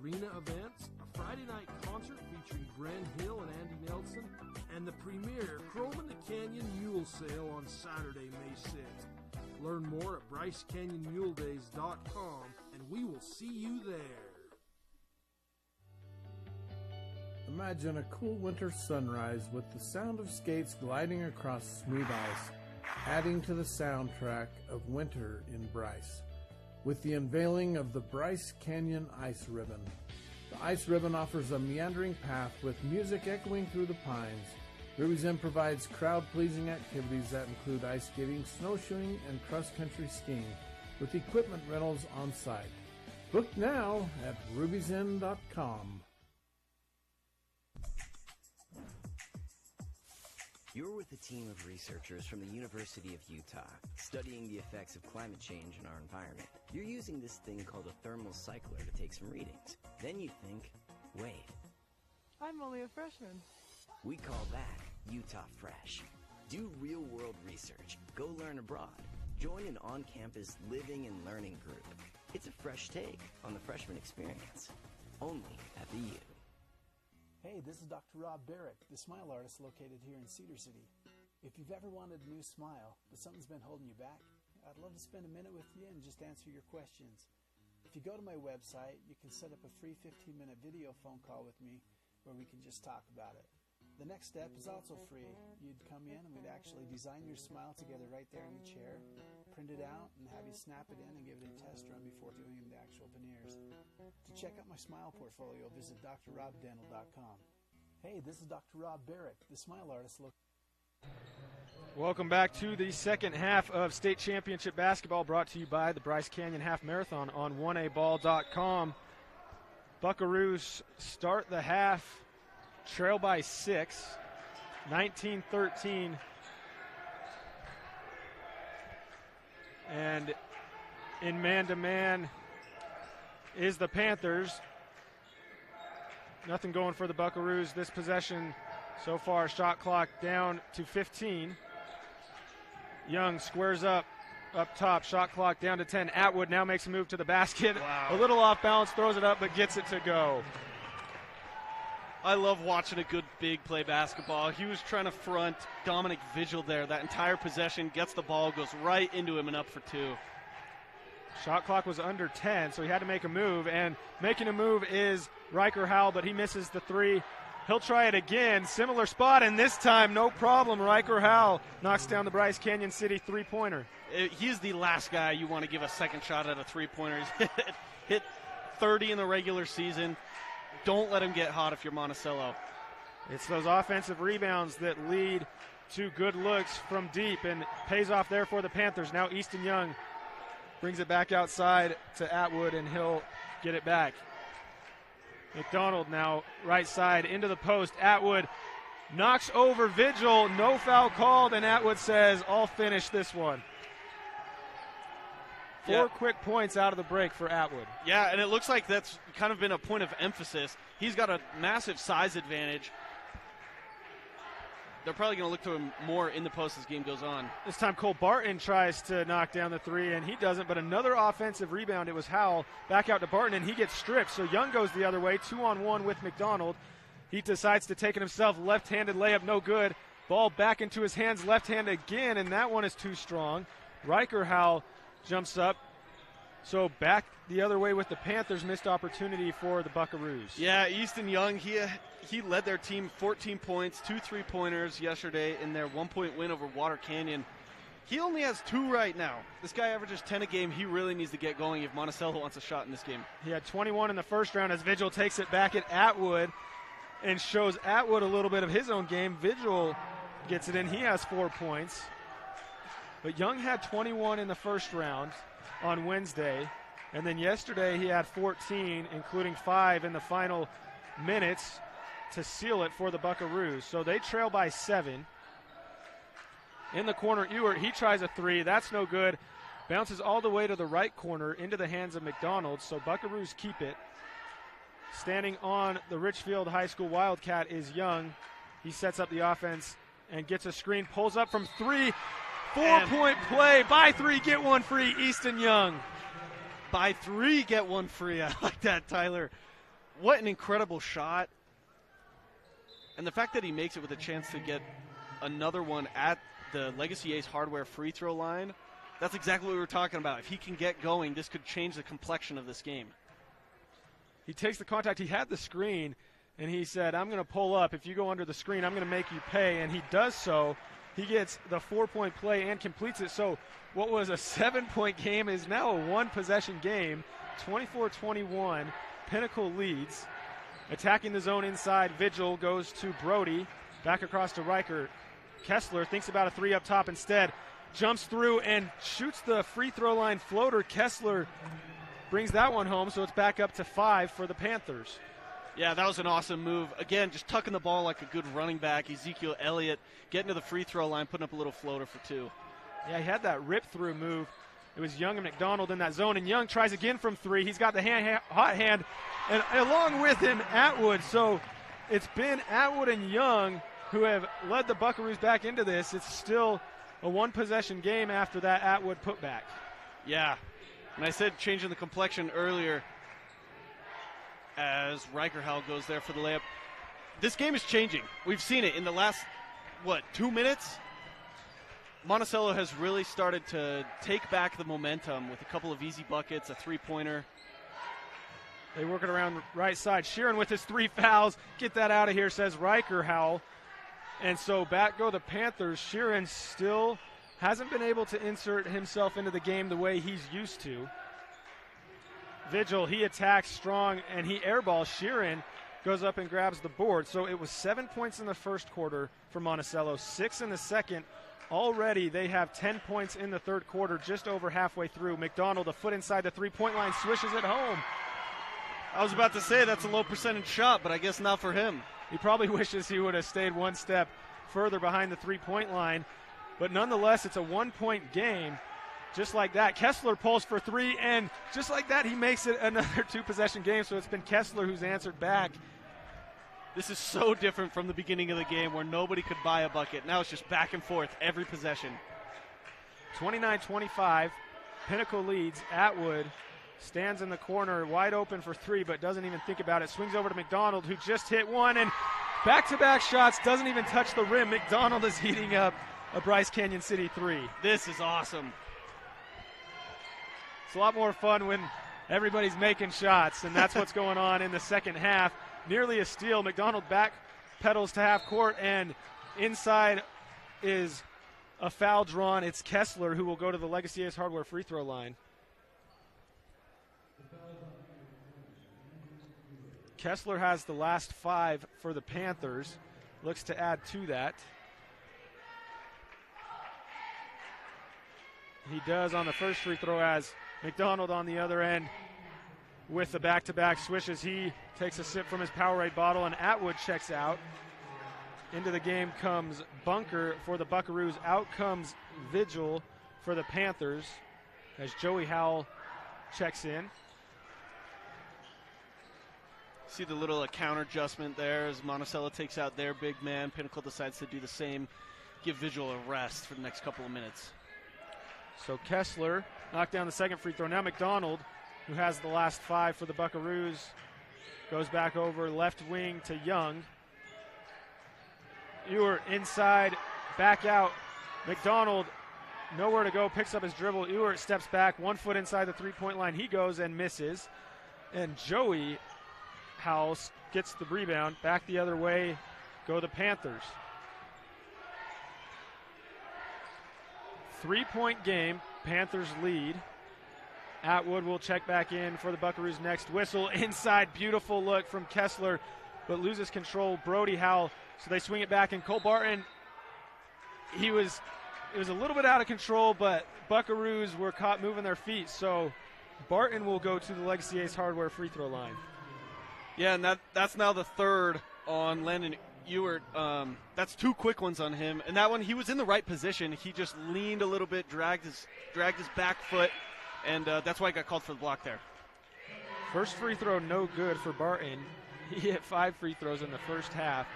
arena events, a Friday night concert featuring Gren Hill and Andy Nelson, and the premier Chrome in the Canyon Mule Sale on Saturday, May 6th. Learn more at BryceCanyonMuleDays.com, and we will see you there. The Imagine a cool winter sunrise with the sound of skates gliding across smooth ice, adding to the soundtrack of winter in Bryce. With the unveiling of the Bryce Canyon Ice Ribbon. The Ice Ribbon offers a meandering path with music echoing through the pines. Ruby's Inn provides crowd-pleasing activities that include ice skating, snowshoeing, and cross-country skiing, with equipment rentals on site. Book now at ruby'sinn.com. You're with a team of researchers from the University of Utah, studying the effects of climate change on our environment. You're using this thing called a thermal cycler to take some readings. Then you think, wait, I'm only a freshman. We call that Utah Fresh. Do real-world research. Go learn abroad. Join an on-campus living and learning group. It's a fresh take on the freshman experience. Only at the U. Hey, this is Dr. Rob Barrick, the smile artist located here in Cedar City. If you've ever wanted a new smile, but something's been holding you back, I'd love to spend a minute with you and just answer your questions. If you go to my website, you can set up a free 15-minute video phone call with me where we can just talk about it. The next step is also free. You'd come in and we'd actually design your smile together right there in the chair, print it out, and have you snap it in and give it a test run before doing the actual veneers. To check out my smile portfolio, visit drrobdental.com. Hey, this is Dr. Rob Barrick, the smile artist. Welcome back to the second half of state championship basketball, brought to you by the Bryce Canyon Half Marathon on 1aball.com. Buckaroos start the half, trail by 6, 19-13. And in man-to-man is the Panthers. Nothing going for the Buckaroos this possession so far. Shot clock down to 15. Young squares up top. Shot clock down to 10. Atwood now makes a move to the basket. Wow. A little off balance, throws it up, but gets it to go. I love watching a good big play basketball. He was trying to front Dominic Vigil there. That entire possession, gets the ball, goes right into him and up for 2. Shot clock was under 10, so he had to make a move. And making a move is Riker Howell, but he misses the 3. He'll try it again. Similar spot, and this time, no problem. Riker Howell knocks down the Bryce Canyon City three-pointer. He's the last guy you want to give a second shot at a three-pointer. He's hit 30 in the regular season. Don't let him get hot if you're Monticello. It's those offensive rebounds that lead to good looks from deep, and pays off there for the Panthers. Now Easton Young brings it back outside to Atwood, and he'll get it back. McDonald now right side into the post. Atwood knocks over Vigil. No foul called, and Atwood says, I'll finish this one. 4 quick points out of the break for Atwood. Yeah, and it looks like that's kind of been a point of emphasis. He's got a massive size advantage. They're probably going to look to him more in the post as game goes on. This time Cole Barton tries to knock down the 3, and he doesn't, but another offensive rebound. It was Howell back out to Barton, and he gets stripped. So Young goes the other way, 2-on-1 with McDonald. He decides to take it himself. Left-handed layup, no good. Ball back into his hands, left hand again, and that one is too strong. Riker Howell jumps up. So back the other way with the Panthers. Missed opportunity for the Buckaroos. Yeah, Easton Young, he led their team 14 points, 2 3-pointers yesterday in their 1-point win over Water Canyon. He only has 2 right now. This guy averages 10 a game. He really needs to get going if Monticello wants a shot in this game. He had 21 in the first round as Vigil takes it back at Atwood and shows Atwood a little bit of his own game. Vigil gets it in. He has 4 points. But Young had 21 in the first round on Wednesday, and then yesterday he had 14, including 5 in the final minutes to seal it for the Buckaroos. So they trail by 7. In the corner, Ewert, he tries a 3. That's no good. Bounces all the way to the right corner into the hands of McDonald, so Buckaroos keep it. Standing on the Richfield High School Wildcat is Young. He sets up the offense and gets a screen, pulls up from 3. 4-point play. Buy 3, get 1 free. Easton Young. Buy 3, get 1 free. I like that, Tyler. What an incredible shot. And the fact that he makes it with a chance to get another one at the Legacy Ace Hardware free throw line, that's exactly what we were talking about. If he can get going, this could change the complexion of this game. He takes the contact. He had the screen, and he said, I'm going to pull up. If you go under the screen, I'm going to make you pay, and he does so. He gets the 4-point play and completes it. So what was a 7-point game is now a 1-possession game, 24-21. Pinnacle leads. Attacking the zone inside, Vigil goes to Brody. Back across to Riker. Kessler thinks about a 3 up top instead. Jumps through and shoots the free throw line floater. Kessler brings that one home, so it's back up to 5 for the Panthers. Yeah, that was an awesome move. Again, just tucking the ball like a good running back. Ezekiel Elliott getting to the free throw line, putting up a little floater for 2. Yeah, he had that rip-through move. It was Young and McDonald in that zone, and Young tries again from 3. He's got the hot hand, and along with him, Atwood. So it's been Atwood and Young who have led the Buckaroos back into this. It's still a 1-possession game after that Atwood putback. Yeah, and I said changing the complexion earlier as Riker Howell goes there for the layup. This game is changing. We've seen it in the last, 2 minutes? Monticello has really started to take back the momentum with a couple of easy buckets, a 3-pointer. They work it around right side. Sheeran with his 3 fouls. Get that out of here, says Riker Howell. And so back go the Panthers. Sheeran still hasn't been able to insert himself into the game the way he's used to. Vigil, he attacks strong, and he airballs. Sheeran goes up and grabs the board. So it was 7 points in the first quarter for Monticello, 6 in the second. Already they have 10 points in the third quarter, just over halfway through. McDonald, a foot inside the 3-point line, swishes it home. I was about to say that's a low percentage shot, but I guess not for him. He probably wishes he would have stayed one step further behind the 3-point line. But nonetheless, it's a 1-point game. Just like that, Kessler pulls for 3, and just like that, he makes it another 2-possession game. So it's been Kessler who's answered back. This is so different from the beginning of the game where nobody could buy a bucket. Now it's just back and forth every possession. 29-25, Pinnacle leads. Atwood stands in the corner, wide open for 3, but doesn't even think about it. Swings over to McDonald, who just hit one, and back-to-back shots, doesn't even touch the rim. McDonald is heating up a Bryce Canyon City 3. This is awesome. It's a lot more fun when everybody's making shots, and that's what's going on in the second half. Nearly a steal. McDonald back pedals to half court, and inside is a foul drawn. It's Kessler who will go to the Legacy Ace Hardware free throw line. Kessler has the last 5 for the Panthers. Looks to add to that. He does on the first free throw, as McDonald on the other end with the back-to-back swishes. He takes a sip from his Powerade bottle, and Atwood checks out. Into the game comes Bunker for the Buckaroos. Out comes Vigil for the Panthers as Joey Howell checks in. See the little counter adjustment there as Monticello takes out their big man. Pinnacle decides to do the same, give Vigil a rest for the next couple of minutes. So Kessler knocked down the second free throw. Now McDonald, who has the last 5 for the Buckaroos, goes back over left wing to Young. Ewert inside, back out. McDonald nowhere to go, picks up his dribble. Ewert steps back, 1 foot inside the 3-point line. He goes and misses. And Joey Howell gets the rebound. Back the other way go the Panthers. 3-point game, Panthers lead. Atwood will check back in for the Buckaroos next. Whistle inside, beautiful look from Kessler, but loses control. Brody Howell, so they swing it back, and Cole Barton, it was a little bit out of control, but Buckaroos were caught moving their feet, so Barton will go to the Legacy Ace Hardware free throw line. Yeah, and that's now the third on Landon Ewert. That's 2 quick ones on him, and that one, he was in the right position. He just leaned a little bit, dragged his back foot, and that's why he got called for the block there. First free throw no good for Barton. He hit 5 free throws in the first half,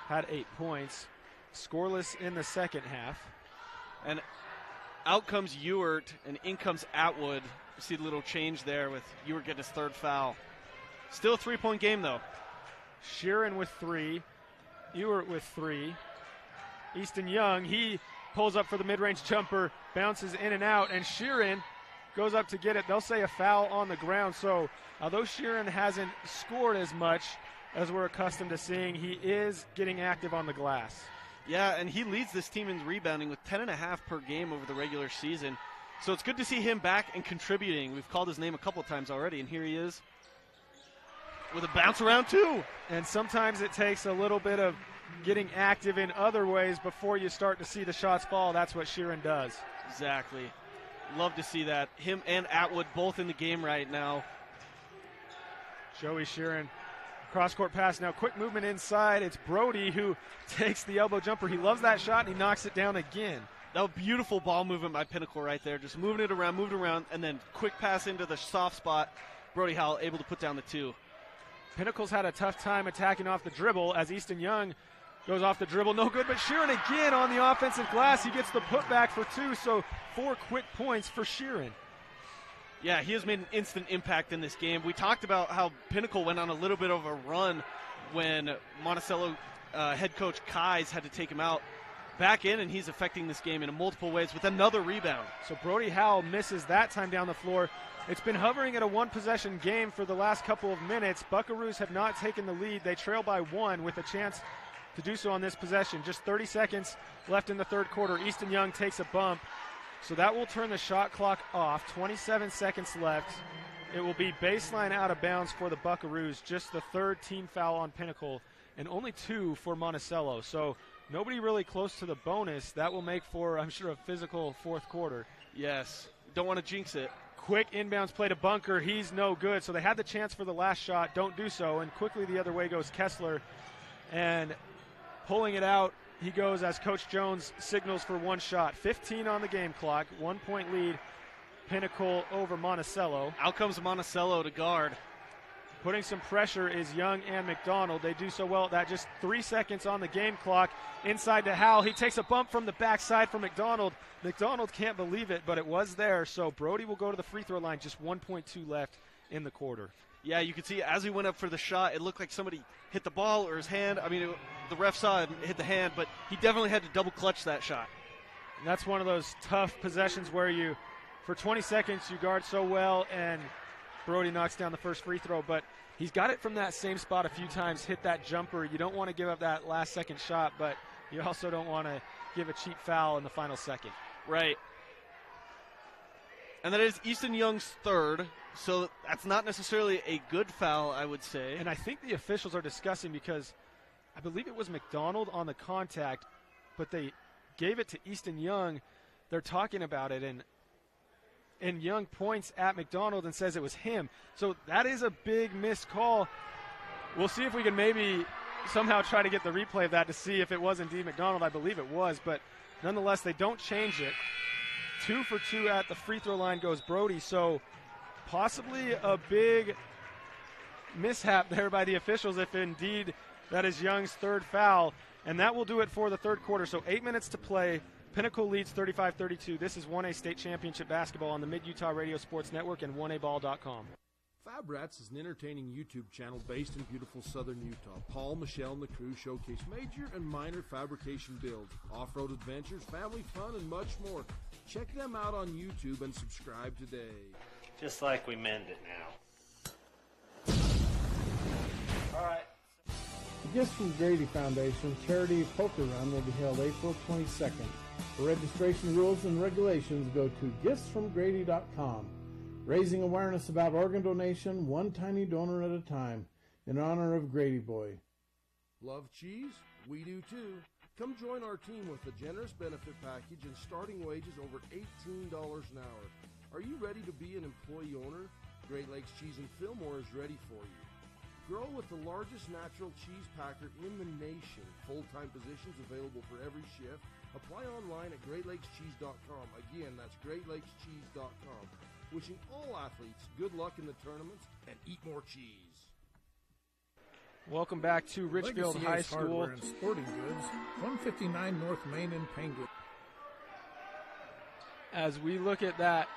had 8 points. Scoreless in the second half. And out comes Ewert, and in comes Atwood. You see the little change there with Ewert getting his 3rd foul. Still a 3-point game, though. Sheeran with 3. Ewert with 3. Easton Young, he pulls up for the mid-range jumper, bounces in and out, and Sheeran goes up to get it. They'll say a foul on the ground. So although Sheeran hasn't scored as much, as we're accustomed to seeing. He is getting active on the glass. Yeah, and he leads this team in rebounding with 10.5 per game over the regular season. So it's good to see him back and contributing. We've called his name a couple of times already, and here he is with a bounce around too. And sometimes it takes a little bit of getting active in other ways before you start to see the shots fall. That's what Sheeran does. Exactly. Love to see that. Him and Atwood both in the game right now. Joey Sheeran, cross-court pass now. Quick movement inside. It's Brody who takes the elbow jumper. He loves that shot, and he knocks it down again. That was beautiful ball movement by Pinnacle right there. Just moving it around, and then quick pass into the soft spot. Brody Howell able to put down the 2. Pinnacle's had a tough time attacking off the dribble as Easton Young goes off the dribble. No good, but Sheeran again on the offensive glass. He gets the putback for 2, so 4 quick points for Sheeran. Yeah, he has made an instant impact in this game. We talked about how Pinnacle went on a little bit of a run when Monticello head coach Kais had to take him out. Back in, and he's affecting this game in multiple ways with another rebound. So Brody Howell misses that time down the floor. It's been hovering at a one-possession game for the last couple of minutes. Buckaroos have not taken the lead. They trail by 1 with a chance to do so on this possession. Just 30 seconds left in the third quarter. Easton Young takes a bump, so that will turn the shot clock off. 27 seconds left. It will be baseline out of bounds for the Buckaroos. Just the 3rd team foul on Pinnacle, and only 2 for Monticello. So nobody really close to the bonus. That will make for, I'm sure, a physical fourth quarter. Yes. Don't want to jinx it. Quick inbounds play to Bunker. He's no good. So they had the chance for the last shot. Don't do so. And quickly the other way goes Kessler. And pulling it out, he goes as Coach Jones signals for 1 shot. 15 on the game clock. 1-point lead. Pinnacle over Monticello. Out comes Monticello to guard. Putting some pressure is Young and McDonald. They do so well at that. Just 3 seconds on the game clock. Inside to Howell. He takes a bump from the backside from McDonald. McDonald can't believe it, but it was there. So Brody will go to the free throw line. Just 1.2 left in the quarter. Yeah, you could see as he went up for the shot, it looked like somebody hit the ball or his hand. I mean, the ref saw him hit the hand, but he definitely had to double clutch that shot. And that's one of those tough possessions where you, for 20 seconds, you guard so well, and Brody knocks down the first free throw, but he's got it from that same spot a few times, hit that jumper. You don't want to give up that last second shot, but you also don't want to give a cheap foul in the final second. Right. And that is Easton Young's 3rd, so that's not necessarily a good foul, I would say. And I think the officials are discussing because I believe it was McDonald on the contact, but they gave it to Easton Young. They're talking about it, and Young points at McDonald and says it was him. So that is a big missed call. We'll see if we can maybe somehow try to get the replay of that to see if it was indeed McDonald. I believe it was, but nonetheless, they don't change it. 2 for 2 at the free throw line goes Brody, so possibly a big mishap there by the officials if indeed that is Young's 3rd foul, and that will do it for the third quarter. So 8 minutes to play. Pinnacle leads 35-32. This is 1A State Championship Basketball on the Mid-Utah Radio Sports Network and 1aball.com. Fab Rats is an entertaining YouTube channel based in beautiful southern Utah. Paul, Michelle, and the crew showcase major and minor fabrication builds, off-road adventures, family fun, and much more. Check them out on YouTube and subscribe today. Just like we mend it now. All right. The Gifts from Grady Foundation Charity Poker Run will be held April 22nd. For registration rules and regulations, go to giftsfromgrady.com. Raising awareness about organ donation, one tiny donor at a time, in honor of Grady Boy. Love cheese? We do too. Come join our team with a generous benefit package and starting wages over $18 an hour. Are you ready to be an employee owner? Great Lakes Cheese in Fillmore is ready for you. Grow with the largest natural cheese packer in the nation. Full-time positions available for every shift. Apply online at GreatLakesCheese.com. Again, that's GreatLakesCheese.com. Wishing all athletes good luck in the tournaments and eat more cheese. Welcome back to Richfield Legacy High Ace School. Hardware and Sporting Goods, 159 North Main in Penguin. As we look at that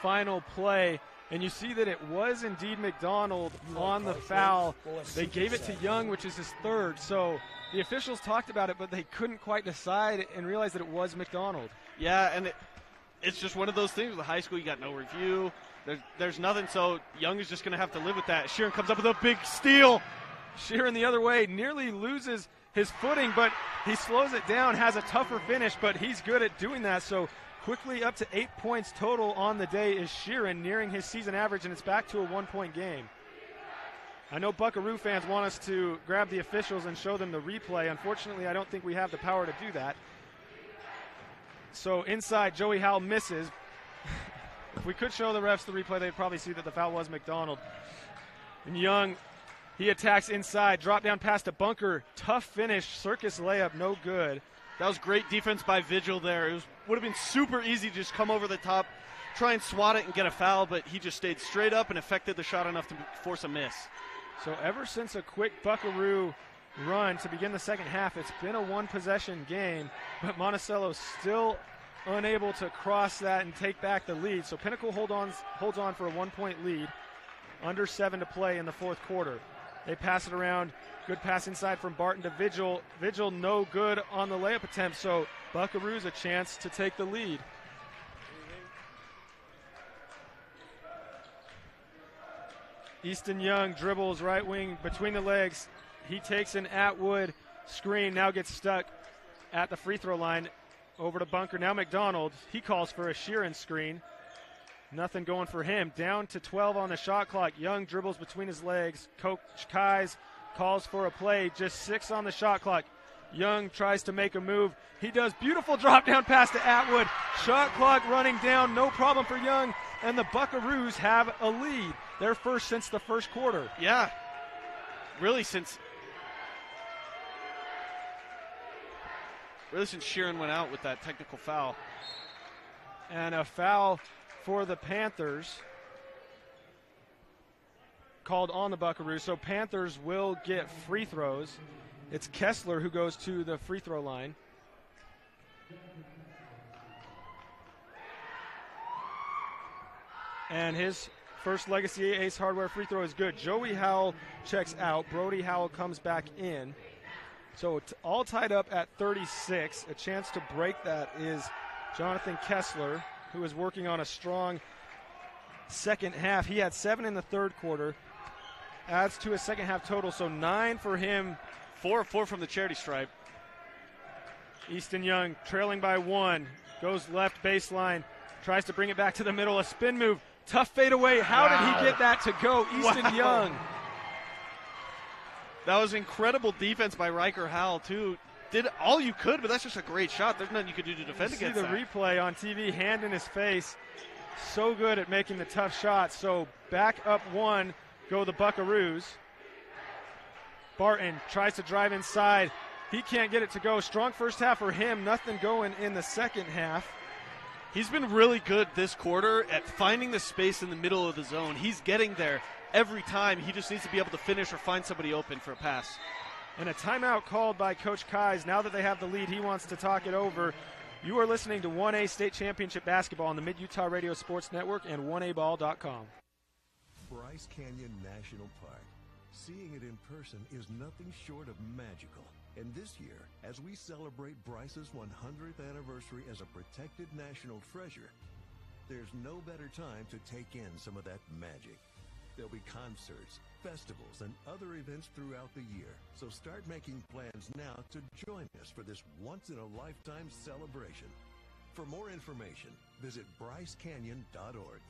final play, and you see that it was indeed McDonald on the foul. They gave it to Young, which is his 3rd. So the officials talked about it, but they couldn't quite decide and realize that it was McDonald. Yeah, and it's just one of those things with the high school. You got no review. There's nothing, so Young is just going to have to live with that. Sheeran comes up with a big steal. Sheeran the other way, nearly loses his footing, but he slows it down, has a tougher finish, but he's good at doing that. So quickly up to 8 points total on the day is Sheeran, nearing his season average, and it's back to a 1-point game. I know Buckaroo fans want us to grab the officials and show them the replay. Unfortunately, I don't think we have the power to do that. So inside, Joey Howell misses. If we could show the refs the replay, they'd probably see that the foul was McDonald. And Young, he attacks inside, drop down past a bunker, tough finish, circus layup, no good. That was great defense by Vigil there. It would have been super easy to just come over the top, try and swat it and get a foul, but he just stayed straight up and affected the shot enough to force a miss. So ever since a quick Buckaroo run to begin the second half, it's been a one-possession game, but Monticello still unable to cross that and take back the lead. So Pinnacle holds on for a 1-point lead, under 7 to play in the fourth quarter. They pass it around. Good pass inside from Barton to Vigil. Vigil no good on the layup attempt, so Buckaroos a chance to take the lead. Easton Young dribbles right wing between the legs. He takes an Atwood screen, now gets stuck at the free throw line. Over to Bunker, now McDonald. He calls for a Sheeran screen. Nothing going for him. Down to 12 on the shot clock. Young dribbles between his legs. Coach Kais calls for a play. Just 6 on the shot clock. Young tries to make a move. He does. Beautiful drop down pass to Atwood. Shot clock running down. No problem for Young. And the Buckaroos have a lead. Their first since the first quarter. Yeah. Really since Sheeran went out with that technical foul. And a foul for the Panthers called on the Buckaroos. So Panthers will get free throws. It's Kessler who goes to the free throw line. And his first Legacy Ace Hardware free throw is good. Joey Howell checks out. Brody Howell comes back in. So it's all tied up at 36. A chance to break that is Jonathan Kessler, who is working on a strong second half. He had 7 in the third quarter. Adds to his second half total, so 9 for him. 4 from the charity stripe. Easton Young trailing by 1. Goes left baseline. Tries to bring it back to the middle. A spin move. Tough fade away. How did he get that to go? Easton Young. That was incredible defense by Riker Howell, too. Did all you could, but that's just a great shot. There's nothing you could do to defend against that. See the replay on TV, hand in his face. So good at making the tough shots. So back up 1 go the Buckaroos. Barton tries to drive inside. He can't get it to go. Strong first half for him. Nothing going in the second half. He's been really good this quarter at finding the space in the middle of the zone. He's getting there every time. He just needs to be able to finish or find somebody open for a pass. And a timeout called by Coach Kais. Now that they have the lead, he wants to talk it over. You are listening to 1A State Championship Basketball on the Mid-Utah Radio Sports Network and 1aball.com. Bryce Canyon National Park. Seeing it in person is nothing short of magical. And this year, as we celebrate Bryce's 100th anniversary as a protected national treasure, there's no better time to take in some of that magic. There'll be concerts, festivals, and other events throughout the year. So start making plans now to join us for this once-in-a-lifetime celebration. For more information, visit brycecanyon.org.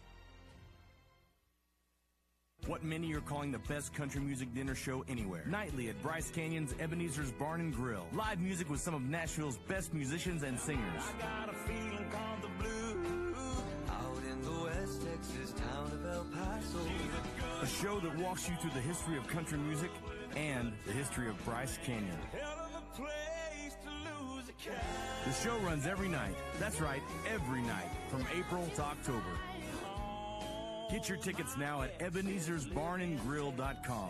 What many are calling the best country music dinner show anywhere. Nightly at Bryce Canyon's Ebenezer's Barn and Grill. Live music with some of Nashville's best musicians and singers. I got a feeling called the blue out in the West Texas town of El Paso. A show that walks you through the history of country music and the history of Bryce Canyon. The show runs every night. That's right, every night from April to October. Get your tickets now at Ebenezer'sBarnandGrill.com.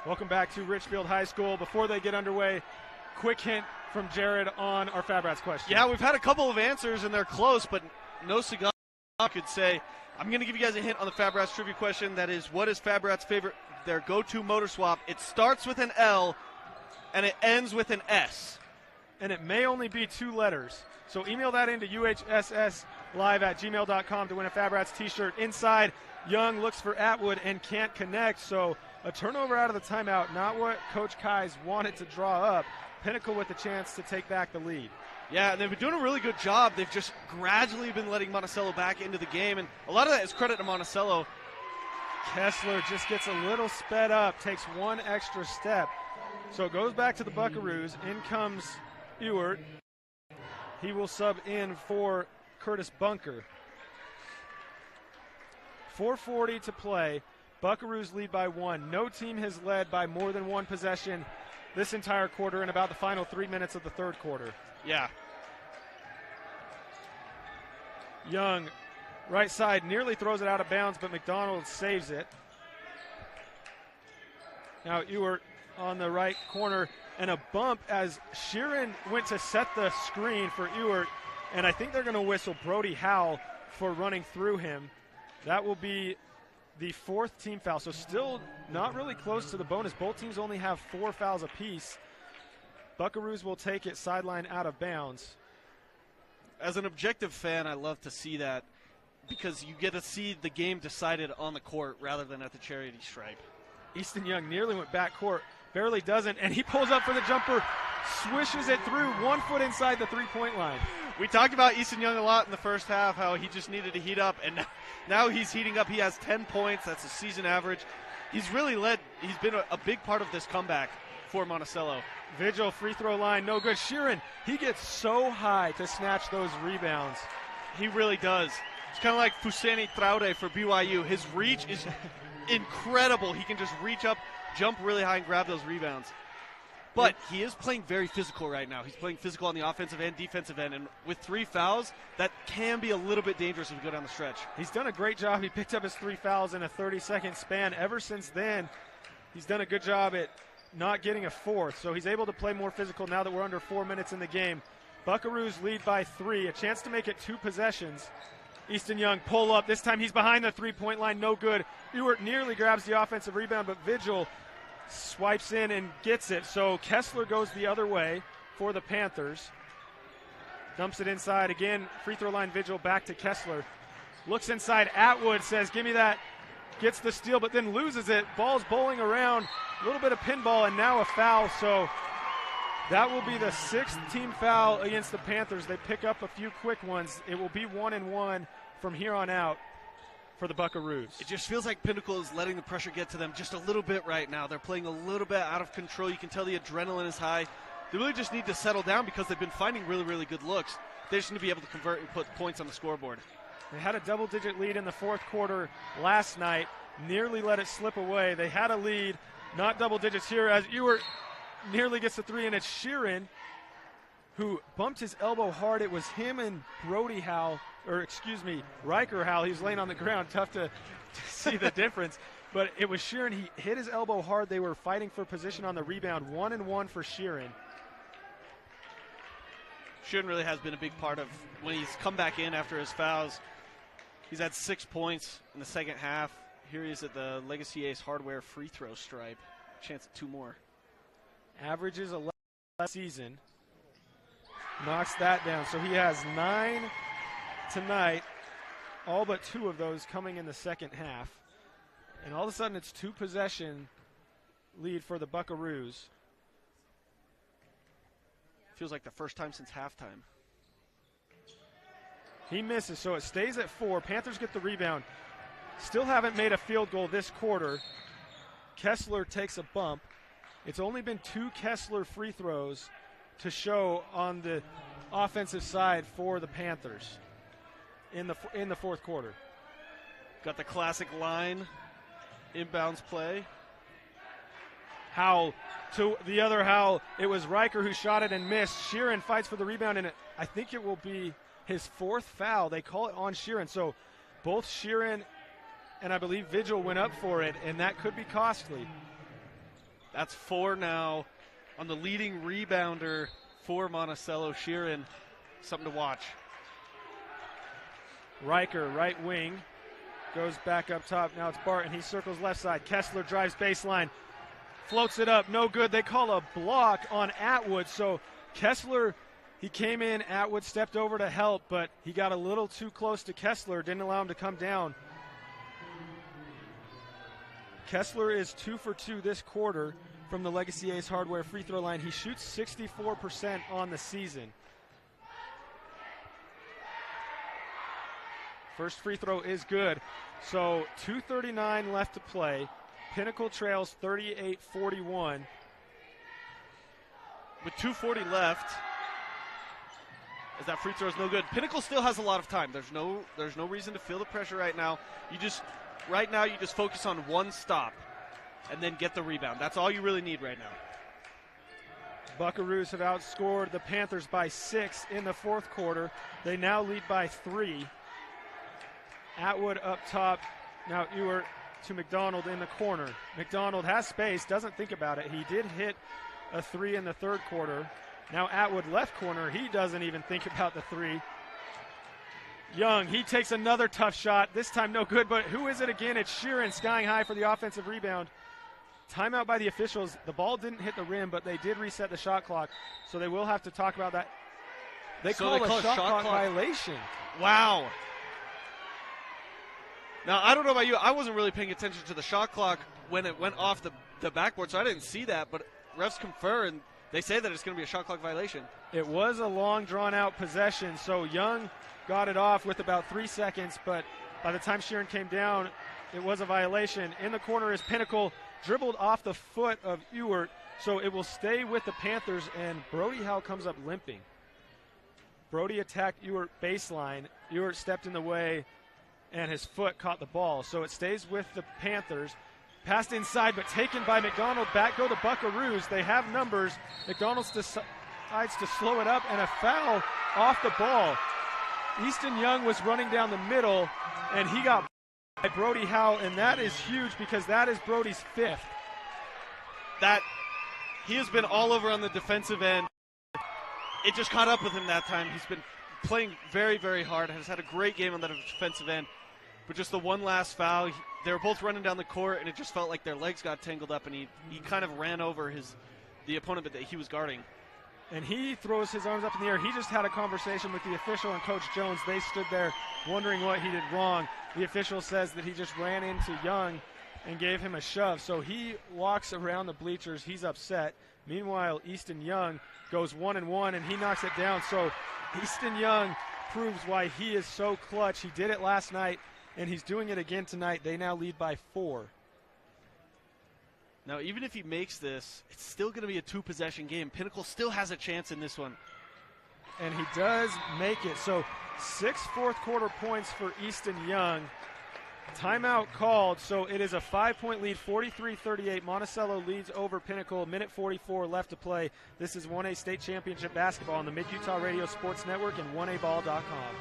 Welcome back to Richfield High School. Before they get underway, quick hint from Jared on our Fab Rats question. Yeah, we've had a couple of answers, and they're close, but no cigar could say. I'm going to give you guys a hint on the Fab Rats trivia question. That is, what is Fab Rats' favorite, their go-to motor swap? It starts with an L, and it ends with an S. And it may only be 2 letters. So email that into uhsslive@gmail.com to win a Fab Rats t-shirt. Inside, Young looks for Atwood and can't connect. So a turnover out of the timeout, not what Coach Kai's wanted to draw up. Pinnacle with the chance to take back the lead. Yeah, and they've been doing a really good job. They've just gradually been letting Monticello back into the game, and a lot of that is credit to Monticello. Kessler just gets a little sped up, takes one extra step. So it goes back to the Buckaroos. In comes Ewert. He will sub in for Curtis Bunker. 4:40 to play. Buckaroos lead by 1. No team has led by more than one possession this entire quarter in about the final 3 minutes of the third quarter. Yeah. Young, right side, nearly throws it out of bounds, but McDonald saves it. Now Ewert on the right corner, and a bump as Sheeran went to set the screen for Ewert, and I think they're going to whistle Brody Howell for running through him. That will be the 4th team foul, so still not really close to the bonus. Both teams only have 4 fouls apiece. Buckaroos will take it sideline out of bounds. As an objective fan, I love to see that because you get to see the game decided on the court rather than at the charity stripe. Easton Young nearly went backcourt, barely doesn't, and he pulls up for the jumper, swishes it through, 1 foot inside the three-point line. We talked about Easton Young a lot in the first half, how he just needed to heat up, and now he's heating up. He has 10 points. That's a season average. He's really he's been a big part of this comeback for Monticello. Vigil, free throw line, no good. Sheeran, he gets so high to snatch those rebounds. He really does. It's kind of like Fousseyni Traoré for BYU. His reach is incredible. He can just reach up, jump really high, and grab those rebounds. But he is playing very physical right now. He's playing physical on the offensive and defensive end, and with 3 fouls, that can be a little bit dangerous as we go down the stretch. He's done a great job. He picked up his 3 fouls in a 30-second span. Ever since then, he's done a good job at not getting a 4th, so he's able to play more physical now that we're under 4 minutes in the game. Buckaroos lead by 3, a chance to make it 2 possessions. Easton Young pull up. This time he's behind the three-point line, no good. Ewert nearly grabs the offensive rebound, but Vigil swipes in and gets it. So Kessler goes the other way for the Panthers. Dumps it inside again. Free throw line Vigil back to Kessler. Looks inside. Atwood says, give me that. Gets the steal, but then loses it. Ball's bowling around. A little bit of pinball, and now a foul. So that will be the 6th team foul against the Panthers. They pick up a few quick ones. It will be 1-1 from here on out for the Buckaroos. It just feels like Pinnacle is letting the pressure get to them just a little bit right now. They're playing a little bit out of control. You can tell the adrenaline is high. They really just need to settle down because they've been finding really, really good looks. They just need to be able to convert and put points on the scoreboard. They had a double-digit lead in the 4th quarter last night, nearly let it slip away. They had a lead, not double digits here, as Ewert nearly gets the 3, and it's Sheeran who bumped his elbow hard. It was him and Brody Howell, Riker Howell. He was laying on the ground. Tough to see the difference. But it was Sheeran. He hit his elbow hard. They were fighting for position on the rebound. 1-1 for Sheeran. Sheeran really has been a big part of when he's come back in after his fouls. He's had 6 points in the second half. Here he is at the Legacy Ace Hardware free throw stripe. Chance at 2 more. Averages 11 season. Knocks that down. So he has 9 tonight, all but 2 of those coming in the second half. And all of a sudden it's 2 possession lead for the Buckaroos. Feels like the first time since halftime. He misses, so it stays at 4. Panthers get the rebound. Still haven't made a field goal this quarter. Kessler takes a bump. It's only been 2 Kessler free throws to show on the offensive side for the Panthers in the 4th quarter. Got the classic line, inbounds play. Howell to the other Howell. It was Riker who shot it and missed. Sheeran fights for the rebound, and I think it will be his 4th foul. They call it on Sheeran. So both Sheeran and I believe Vigil went up for it, and that could be costly. That's 4 now on the leading rebounder for Monticello, Sheeran. Something to watch. Riker, right wing, goes back up top. Now it's Barton. He circles left side. Kessler drives baseline. Floats it up. No good. They call a block on Atwood. So Kessler, he came in. Atwood stepped over to help, but he got a little too close to Kessler. Didn't allow him to come down. Kessler is 2 for 2 this quarter from the Legacy Ace Hardware free throw line. He shoots 64% on the season. First free throw is good. So 2:39 left to play. Pinnacle trails 38-41. With 2:40 left, as that free throw is no good. Pinnacle still has a lot of time. There's no reason to feel the pressure right now. Right now you just focus on one stop and then get the rebound. That's all you really need right now. Buckaroos have outscored the Panthers by 6 in the fourth quarter. They now lead by 3. Atwood up top. Now Ewert to McDonald in the corner. McDonald has space, doesn't think about it. He did hit a 3 in the third quarter. Now Atwood left corner. He doesn't even think about the 3. Young, he takes another tough shot. This time no good, but who is it again? It's Sheeran skying high for the offensive rebound. Timeout by the officials. The ball didn't hit the rim, but they did reset the shot clock, so they will have to talk about that. They call a shot clock violation. Wow. Now, I don't know about you. I wasn't really paying attention to the shot clock when it went off the backboard, so I didn't see that, but refs confer, and they say that it's going to be a shot clock violation. It was a long, drawn-out possession, so Young got it off with about 3 seconds, but by the time Sheeran came down, it was a violation. In the corner is Pinnacle, dribbled off the foot of Ewert, so it will stay with the Panthers, and Brody Howe comes up limping. Brody attacked Ewert baseline. Ewert stepped in the way, and his foot caught the ball, so it stays with the Panthers. Passed inside, but taken by McDonald. Back go the Buckaroos. They have numbers. McDonald decides to slow it up, and a foul off the ball. Easton Young was running down the middle, and he got by Brody Howe, and that is huge because that is Brody's 5th. That he has been all over on the defensive end. It just caught up with him that time. He's been playing very, very hard. Has had a great game on the defensive end. But just the one last foul, they were both running down the court, and it just felt like their legs got tangled up, and he kind of ran over the opponent that he was guarding. And he throws his arms up in the air. He just had a conversation with the official and Coach Jones. They stood there wondering what he did wrong. The official says that he just ran into Young and gave him a shove. So he walks around the bleachers. He's upset. Meanwhile, Easton Young goes 1-1, and he knocks it down. So Easton Young proves why he is so clutch. He did it last night, and he's doing it again tonight. They now lead by 4. Now, even if he makes this, it's still going to be a 2-possession game. Pinnacle still has a chance in this one. And he does make it. So 6 fourth-quarter points for Easton Young. Timeout called, so it is a 5-point lead, 43-38. Monticello leads over Pinnacle, minute 44 left to play. This is 1A State Championship basketball on the Mid-Utah Radio Sports Network and 1aball.com.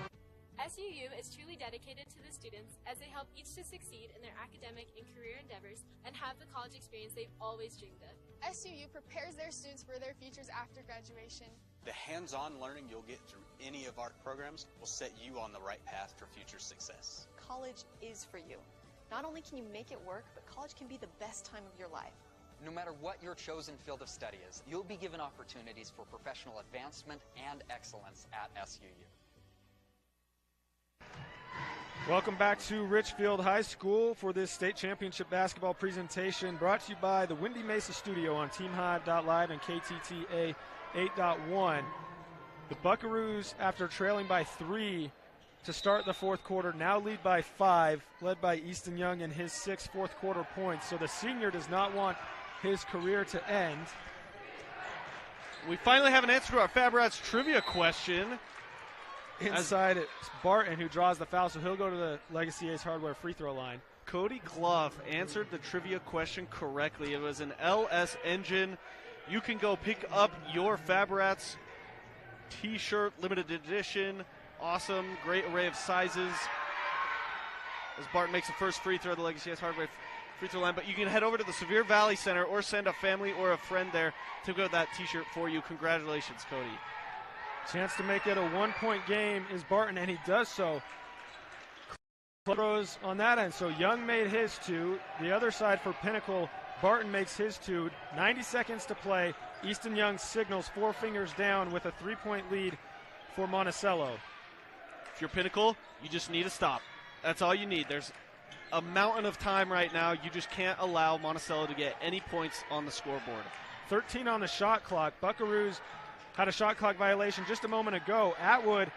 SUU is truly dedicated to the students as they help each to succeed in their academic and career endeavors and have the college experience they've always dreamed of. SUU prepares their students for their futures after graduation. The hands-on learning you'll get through any of our programs will set you on the right path for future success. College is for you. Not only can you make it work, but college can be the best time of your life. No matter what your chosen field of study is, you'll be given opportunities for professional advancement and excellence at SUU. Welcome back to Richfield High School for this state championship basketball presentation brought to you by the Windy Mesa Studio on TeamHive.live and KTTA 8.1. The Buckaroos, after trailing by 3 to start the fourth quarter, now lead by 5, led by Easton Young and his 6 fourth-quarter points. So the senior does not want his career to end. We finally have an answer to our Fab Rats trivia question. Inside, it's Barton who draws the foul, so he'll go to the Legacy Ace Hardware free throw line. Cody Clough answered the trivia question correctly. It was an LS engine. You can go pick up your Fab Rats t-shirt, limited edition. Awesome, great array of sizes. As Barton makes the first free throw of the Legacy Ace Hardware free throw line. But you can head over to the Sevier Valley Center or send a family or a friend there to get that t-shirt for you. Congratulations, Cody. Chance to make it a 1-point game is Barton, and he does so. Throws on that end, so Young made his 2. The other side for Pinnacle, Barton makes his 2. 90 seconds to play. Easton Young signals 4 fingers down with a 3-point lead for Monticello. If you're Pinnacle, you just need a stop. That's all you need. There's a mountain of time right now. You just can't allow Monticello to get any points on the scoreboard. 13 on the shot clock. Buckaroos had a shot clock violation just a moment ago. Atwood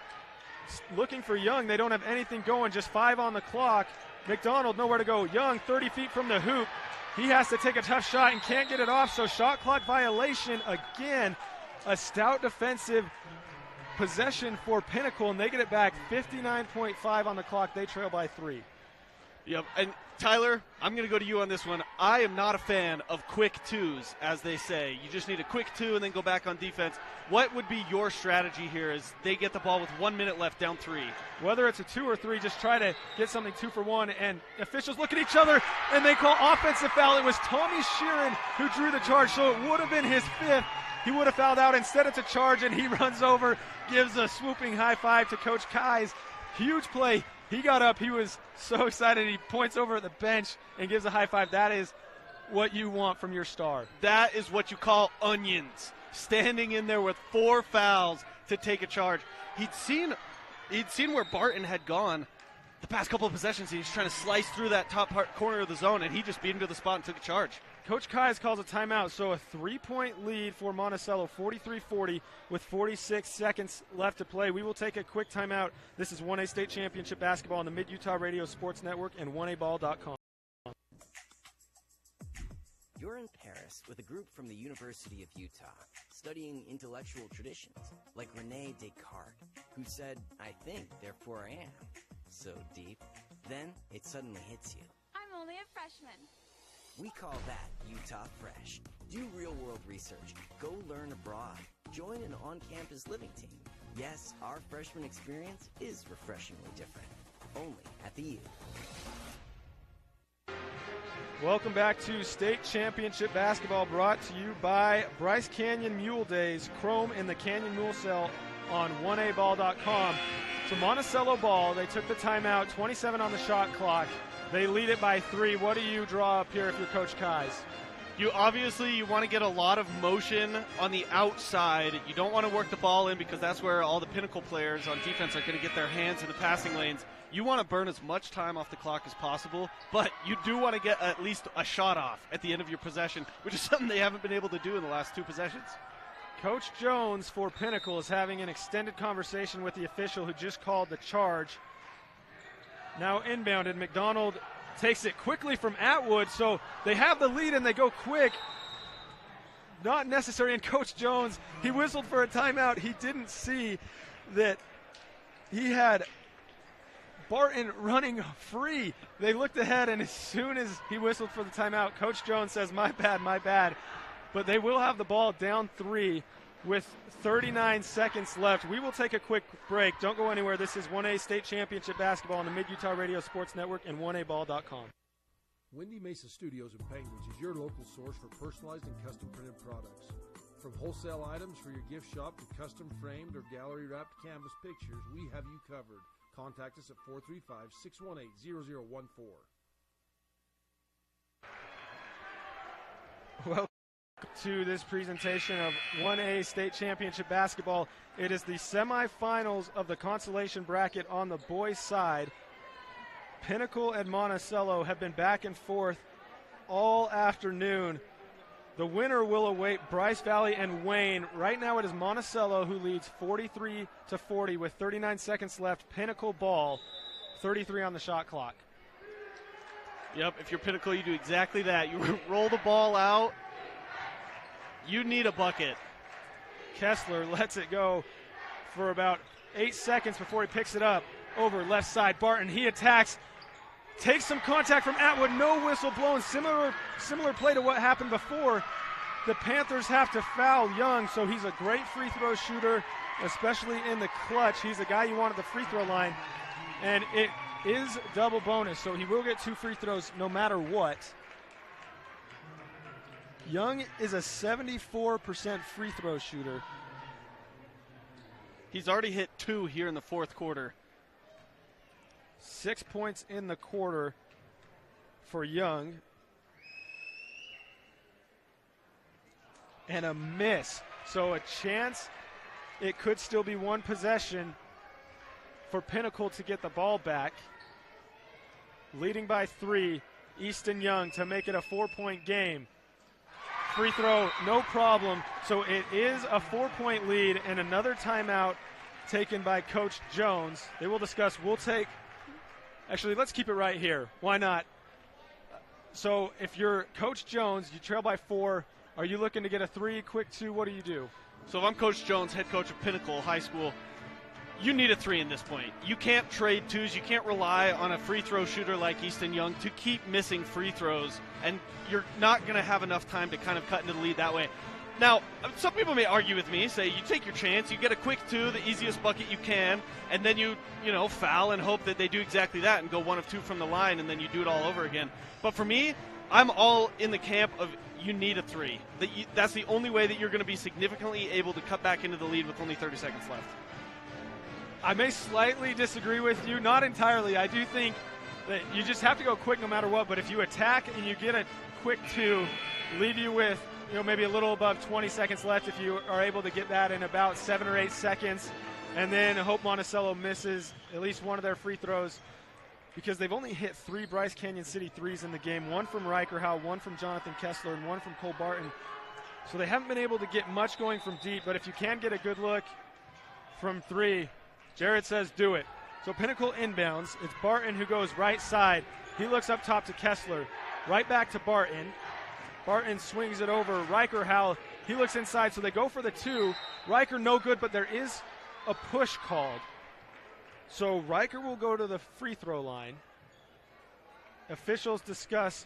looking for Young. They don't have anything going, just 5 on the clock. McDonald nowhere to go. Young 30 feet from the hoop. He has to take a tough shot and can't get it off, so shot clock violation again. A stout defensive possession for Pinnacle, and they get it back. 59.5 on the clock. They trail by 3. Yep, and Tyler, I'm going to go to you on this one. I am not a fan of quick twos, as they say. You just need a quick two and then go back on defense. What would be your strategy here as they get the ball with 1 minute left, down 3? Whether it's a 2 or 3, just try to get something 2 for 1, and officials look at each other, and they call offensive foul. It was Tommy Sheeran who drew the charge, so it would have been his 5th. He would have fouled out. Instead, it's a charge, and he runs over, gives a swooping high five to Coach Kais. Huge play. He got up. He was so excited. He points over at the bench and gives a high five. That is what you want from your star. That is what you call onions. Standing in there with 4 fouls to take a charge. He'd seen where Barton had gone the past couple of possessions. He's trying to slice through that top corner of the zone, and he just beat him to the spot and took a charge. Coach Kais calls a timeout, so a 3-point lead for Monticello, 43-40, with 46 seconds left to play. We will take a quick timeout. This is 1A State Championship Basketball on the Mid-Utah Radio Sports Network and 1aball.com. You're in Paris with a group from the University of Utah, studying intellectual traditions, like René Descartes, who said, "I think, therefore I am." So deep. Then it suddenly hits you. I'm only a freshman. We call that Utah Fresh. Do real-world research. Go learn abroad. Join an on-campus living team. Yes, our freshman experience is refreshingly different. Only at the U. Welcome back to State Championship Basketball, brought to you by Bryce Canyon Mule Days, Chrome in the Canyon Mule Cell on 1aball.com. So Monticello ball, they took the timeout, 27 on the shot clock. They lead it by 3. What do you draw up here if you're Coach Kais? You want to get a lot of motion on the outside. You don't want to work the ball in because that's where all the Pinnacle players on defense are going to get their hands in the passing lanes. You want to burn as much time off the clock as possible, but you do want to get at least a shot off at the end of your possession, which is something they haven't been able to do in the last 2 possessions. Coach Jones for Pinnacle is having an extended conversation with the official who just called the charge. Now inbounded, McDonald takes it quickly from Atwood, so they have the lead and they go quick. Not necessary, and Coach Jones, he whistled for a timeout. He didn't see that he had Barton running free. They looked ahead, and as soon as he whistled for the timeout, Coach Jones says, my bad. But they will have the ball down 3 with 39 seconds left. We will take a quick break. Don't go anywhere. This is 1A State Championship Basketball on the Mid-Utah Radio Sports Network and 1aball.com. Windy Mesa Studios in Penguins is your local source for personalized and custom printed products. From wholesale items for your gift shop to custom framed or gallery wrapped canvas pictures, we have you covered. Contact us at 435-618-0014. Welcome to this presentation of 1A State Championship Basketball. It is the semifinals of the consolation bracket on the boys' side. Pinnacle and Monticello have been back and forth all afternoon. The winner will await Bryce Valley and Wayne. Right now it is Monticello who leads 43-40 with 39 seconds left. Pinnacle ball, 33 on the shot clock. Yep, if you're Pinnacle, you do exactly that. You roll the ball out. You need a bucket. Kessler lets it go for about 8 seconds before he picks it up. Over left side, Barton, he attacks. Takes some contact from Atwood, no whistle blown. Similar play to what happened before. The Panthers have to foul Young, so he's a great free throw shooter, especially in the clutch. He's the guy you want at the free throw line, and it is double bonus, so he will get 2 free throws no matter what. Young is a 74% free throw shooter. He's already hit 2 here in the fourth quarter. 6 points in the quarter for Young. And a miss. So a chance it could still be 1 possession for Pinnacle to get the ball back. leading by 3. Easton Young to make it a 4-point game. Free throw, no problem. So it is a 4-point lead and another timeout taken by Coach Jones. They will discuss. We'll take, actually, let's keep it right here. Why not? So if you're Coach Jones, you trail by 4. Are you looking to get a 3, quick 2? What do you do? So if I'm Coach Jones, head coach of Pinnacle High School, you need a 3 in this point. You can't trade 2s. You can't rely on a free throw shooter like Easton Young to keep missing free throws, and you're not going to have enough time to kind of cut into the lead that way. Now, some people may argue with me, say you take your chance, you get a quick 2, the easiest bucket you can, and then you foul and hope that they do exactly that and go 1 of 2 from the line, and then you do it all over again. But for me, I'm all in the camp of you need a 3. That's the only way that you're going to be significantly able to cut back into the lead with only 30 seconds left. I may slightly disagree with you, not entirely. I do think that you just have to go quick no matter what, but if you attack and you get a quick 2, leave you with maybe a little above 20 seconds left if you are able to get that in about 7 or 8 seconds, and then hope Monticello misses at least one of their free throws, because they've only hit 3 Bryce Canyon City 3s in the game, 1 from Riker Howell, 1 from Jonathan Kessler, and 1 from Cole Barton. So they haven't been able to get much going from deep, but if you can get a good look from 3, Jared says do it. So Pinnacle inbounds. It's Barton who goes right side. He looks up top to Kessler. Right back to Barton. Barton swings it over. Riker Howell, he looks inside, so they go for the 2. Riker no good, but there is a push called. So Riker will go to the free throw line. Officials discuss,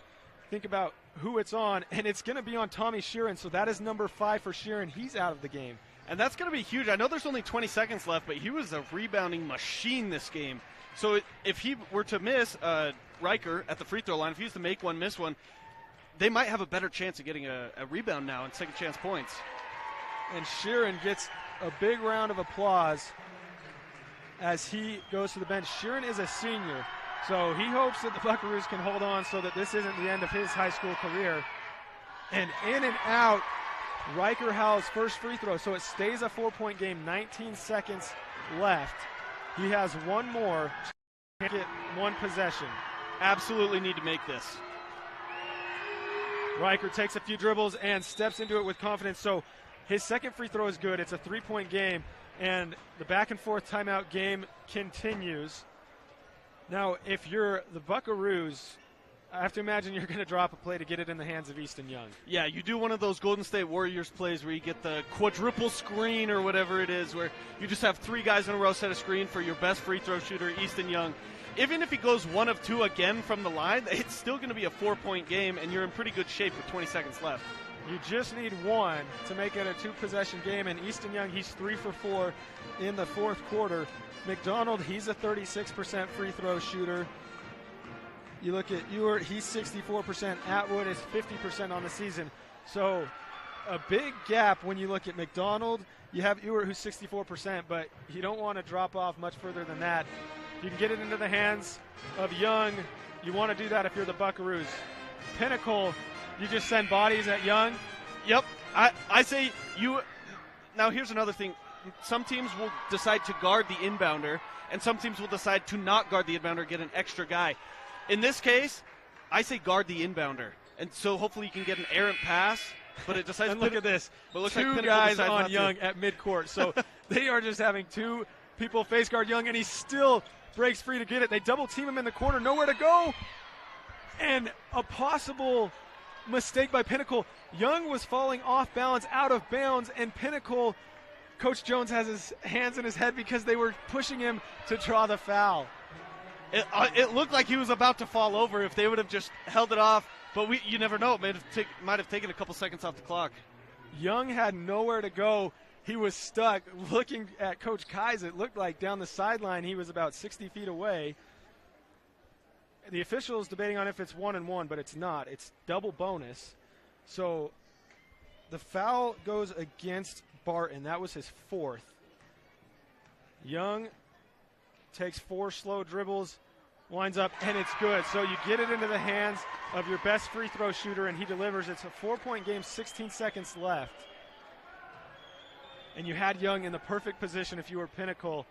think about who it's on, and it's going to be on Tommy Sheeran, so that is number 5 for Sheeran. He's out of the game. And that's going to be huge. I know there's only 20 seconds left, but he was a rebounding machine this game. So if he were to miss Riker at the free throw line, if he was to make one, miss one, they might have a better chance of getting a rebound now and second chance points. And Sheeran gets a big round of applause as he goes to the bench. Sheeran is a senior, so he hopes that the Buckaroos can hold on so that this isn't the end of his high school career. And in and out, Riker Howell's first free throw, so it stays a 4-point game, 19 seconds left. He has one more to get one possession. Absolutely need to make this. Riker takes a few dribbles and steps into it with confidence, so his second free throw is good. It's a 3-point game, and the back and forth timeout game continues. Now, if you're the Buckaroos, I have to imagine you're going to drop a play to get it in the hands of Easton Young. Yeah, you do one of those Golden State Warriors plays where you get the quadruple screen or whatever it is, where you just have 3 guys in a row set a screen for your best free throw shooter, Easton Young. Even if he goes 1 of 2 again from the line, it's still going to be a 4-point game, and you're in pretty good shape with 20 seconds left. You just need 1 to make it a 2-possession game, and Easton Young, he's 3 for 4 in the fourth quarter. McDonald, he's a 36% free throw shooter. You look at Ewert, he's 64%. Atwood is 50% on the season. So a big gap when you look at McDonald. You have Ewert, who's 64%, but you don't want to drop off much further than that. You can get it into the hands of Young. You want to do that if you're the Buckaroos. Pinnacle, you just send bodies at Young. Yep. I say you. Now, here's another thing. Some teams will decide to guard the inbounder, and some teams will decide to not guard the inbounder, get an extra guy. In this case, I say guard the inbounder, and so hopefully you can get an errant pass. But it decides. And look at this: but looks 2 like guys on Young at midcourt. So they are just having 2 people face guard Young, and he still breaks free to get it. They double team him in the corner, nowhere to go, and a possible mistake by Pinnacle. Young was falling off balance, out of bounds, and Pinnacle. Coach Jones has his hands in his head because they were pushing him to draw the foul. It looked like he was about to fall over if they would have just held it off, but you never know. It might have taken a couple seconds off the clock. Young had nowhere to go. He was stuck. Looking at Coach Kais, it looked like down the sideline he was about 60 feet away. The officials debating on if it's 1-1, but it's not. It's double bonus. So the foul goes against Barton. That was his 4th. Young takes 4 slow dribbles, winds up, and it's good. So you get it into the hands of your best free throw shooter, and he delivers. It's a 4-point game, 16 seconds left. And you had Young in the perfect position if you were Pinnacle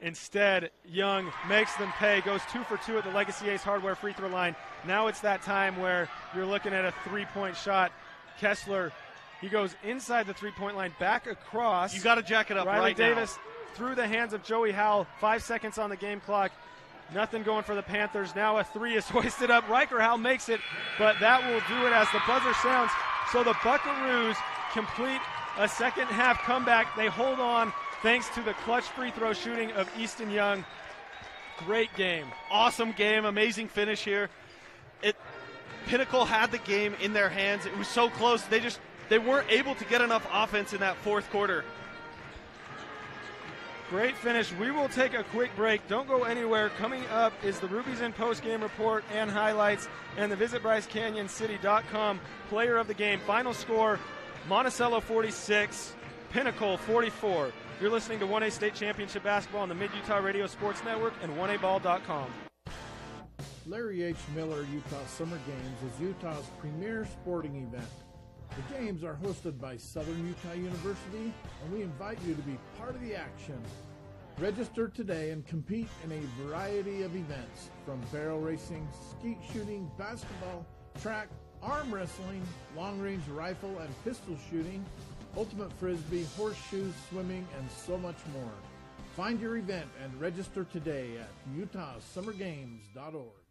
Instead, Young makes them pay, goes 2 for 2 at the Legacy Ace Hardware free throw line. Now it's that time where you're looking at a three-point shot. Kessler, he goes inside the three-point line, back across. You got to jack it up Riley right Davis through the hands of Joey Howell. 5 seconds on the game clock. Nothing going for the Panthers. Now a three is hoisted up. Riker Howell makes it, but that will do it as the buzzer sounds. So the Buckaroos complete a second half comeback. They hold on thanks to the clutch free throw shooting of Easton Young. Great game. Awesome game. Amazing finish here. Pinnacle had the game in their hands. It was so close. They weren't able to get enough offense in that fourth quarter. Great finish. We will take a quick break. Don't go anywhere. Coming up is the Rubies In post-game report and highlights and the Visit BryceCanyonCity.com player of the game. Final score, Monticello 46, Pinnacle 44. You're listening to 1A State Championship Basketball on the Mid-Utah Radio Sports Network and 1aball.com. Larry H. Miller Utah Summer Games is Utah's premier sporting event. The games are hosted by Southern Utah University, and we invite you to be part of the action. Register today and compete in a variety of events, from barrel racing, skeet shooting, basketball, track, arm wrestling, long-range rifle and pistol shooting, ultimate frisbee, horseshoes, swimming, and so much more. Find your event and register today at utahsummergames.org.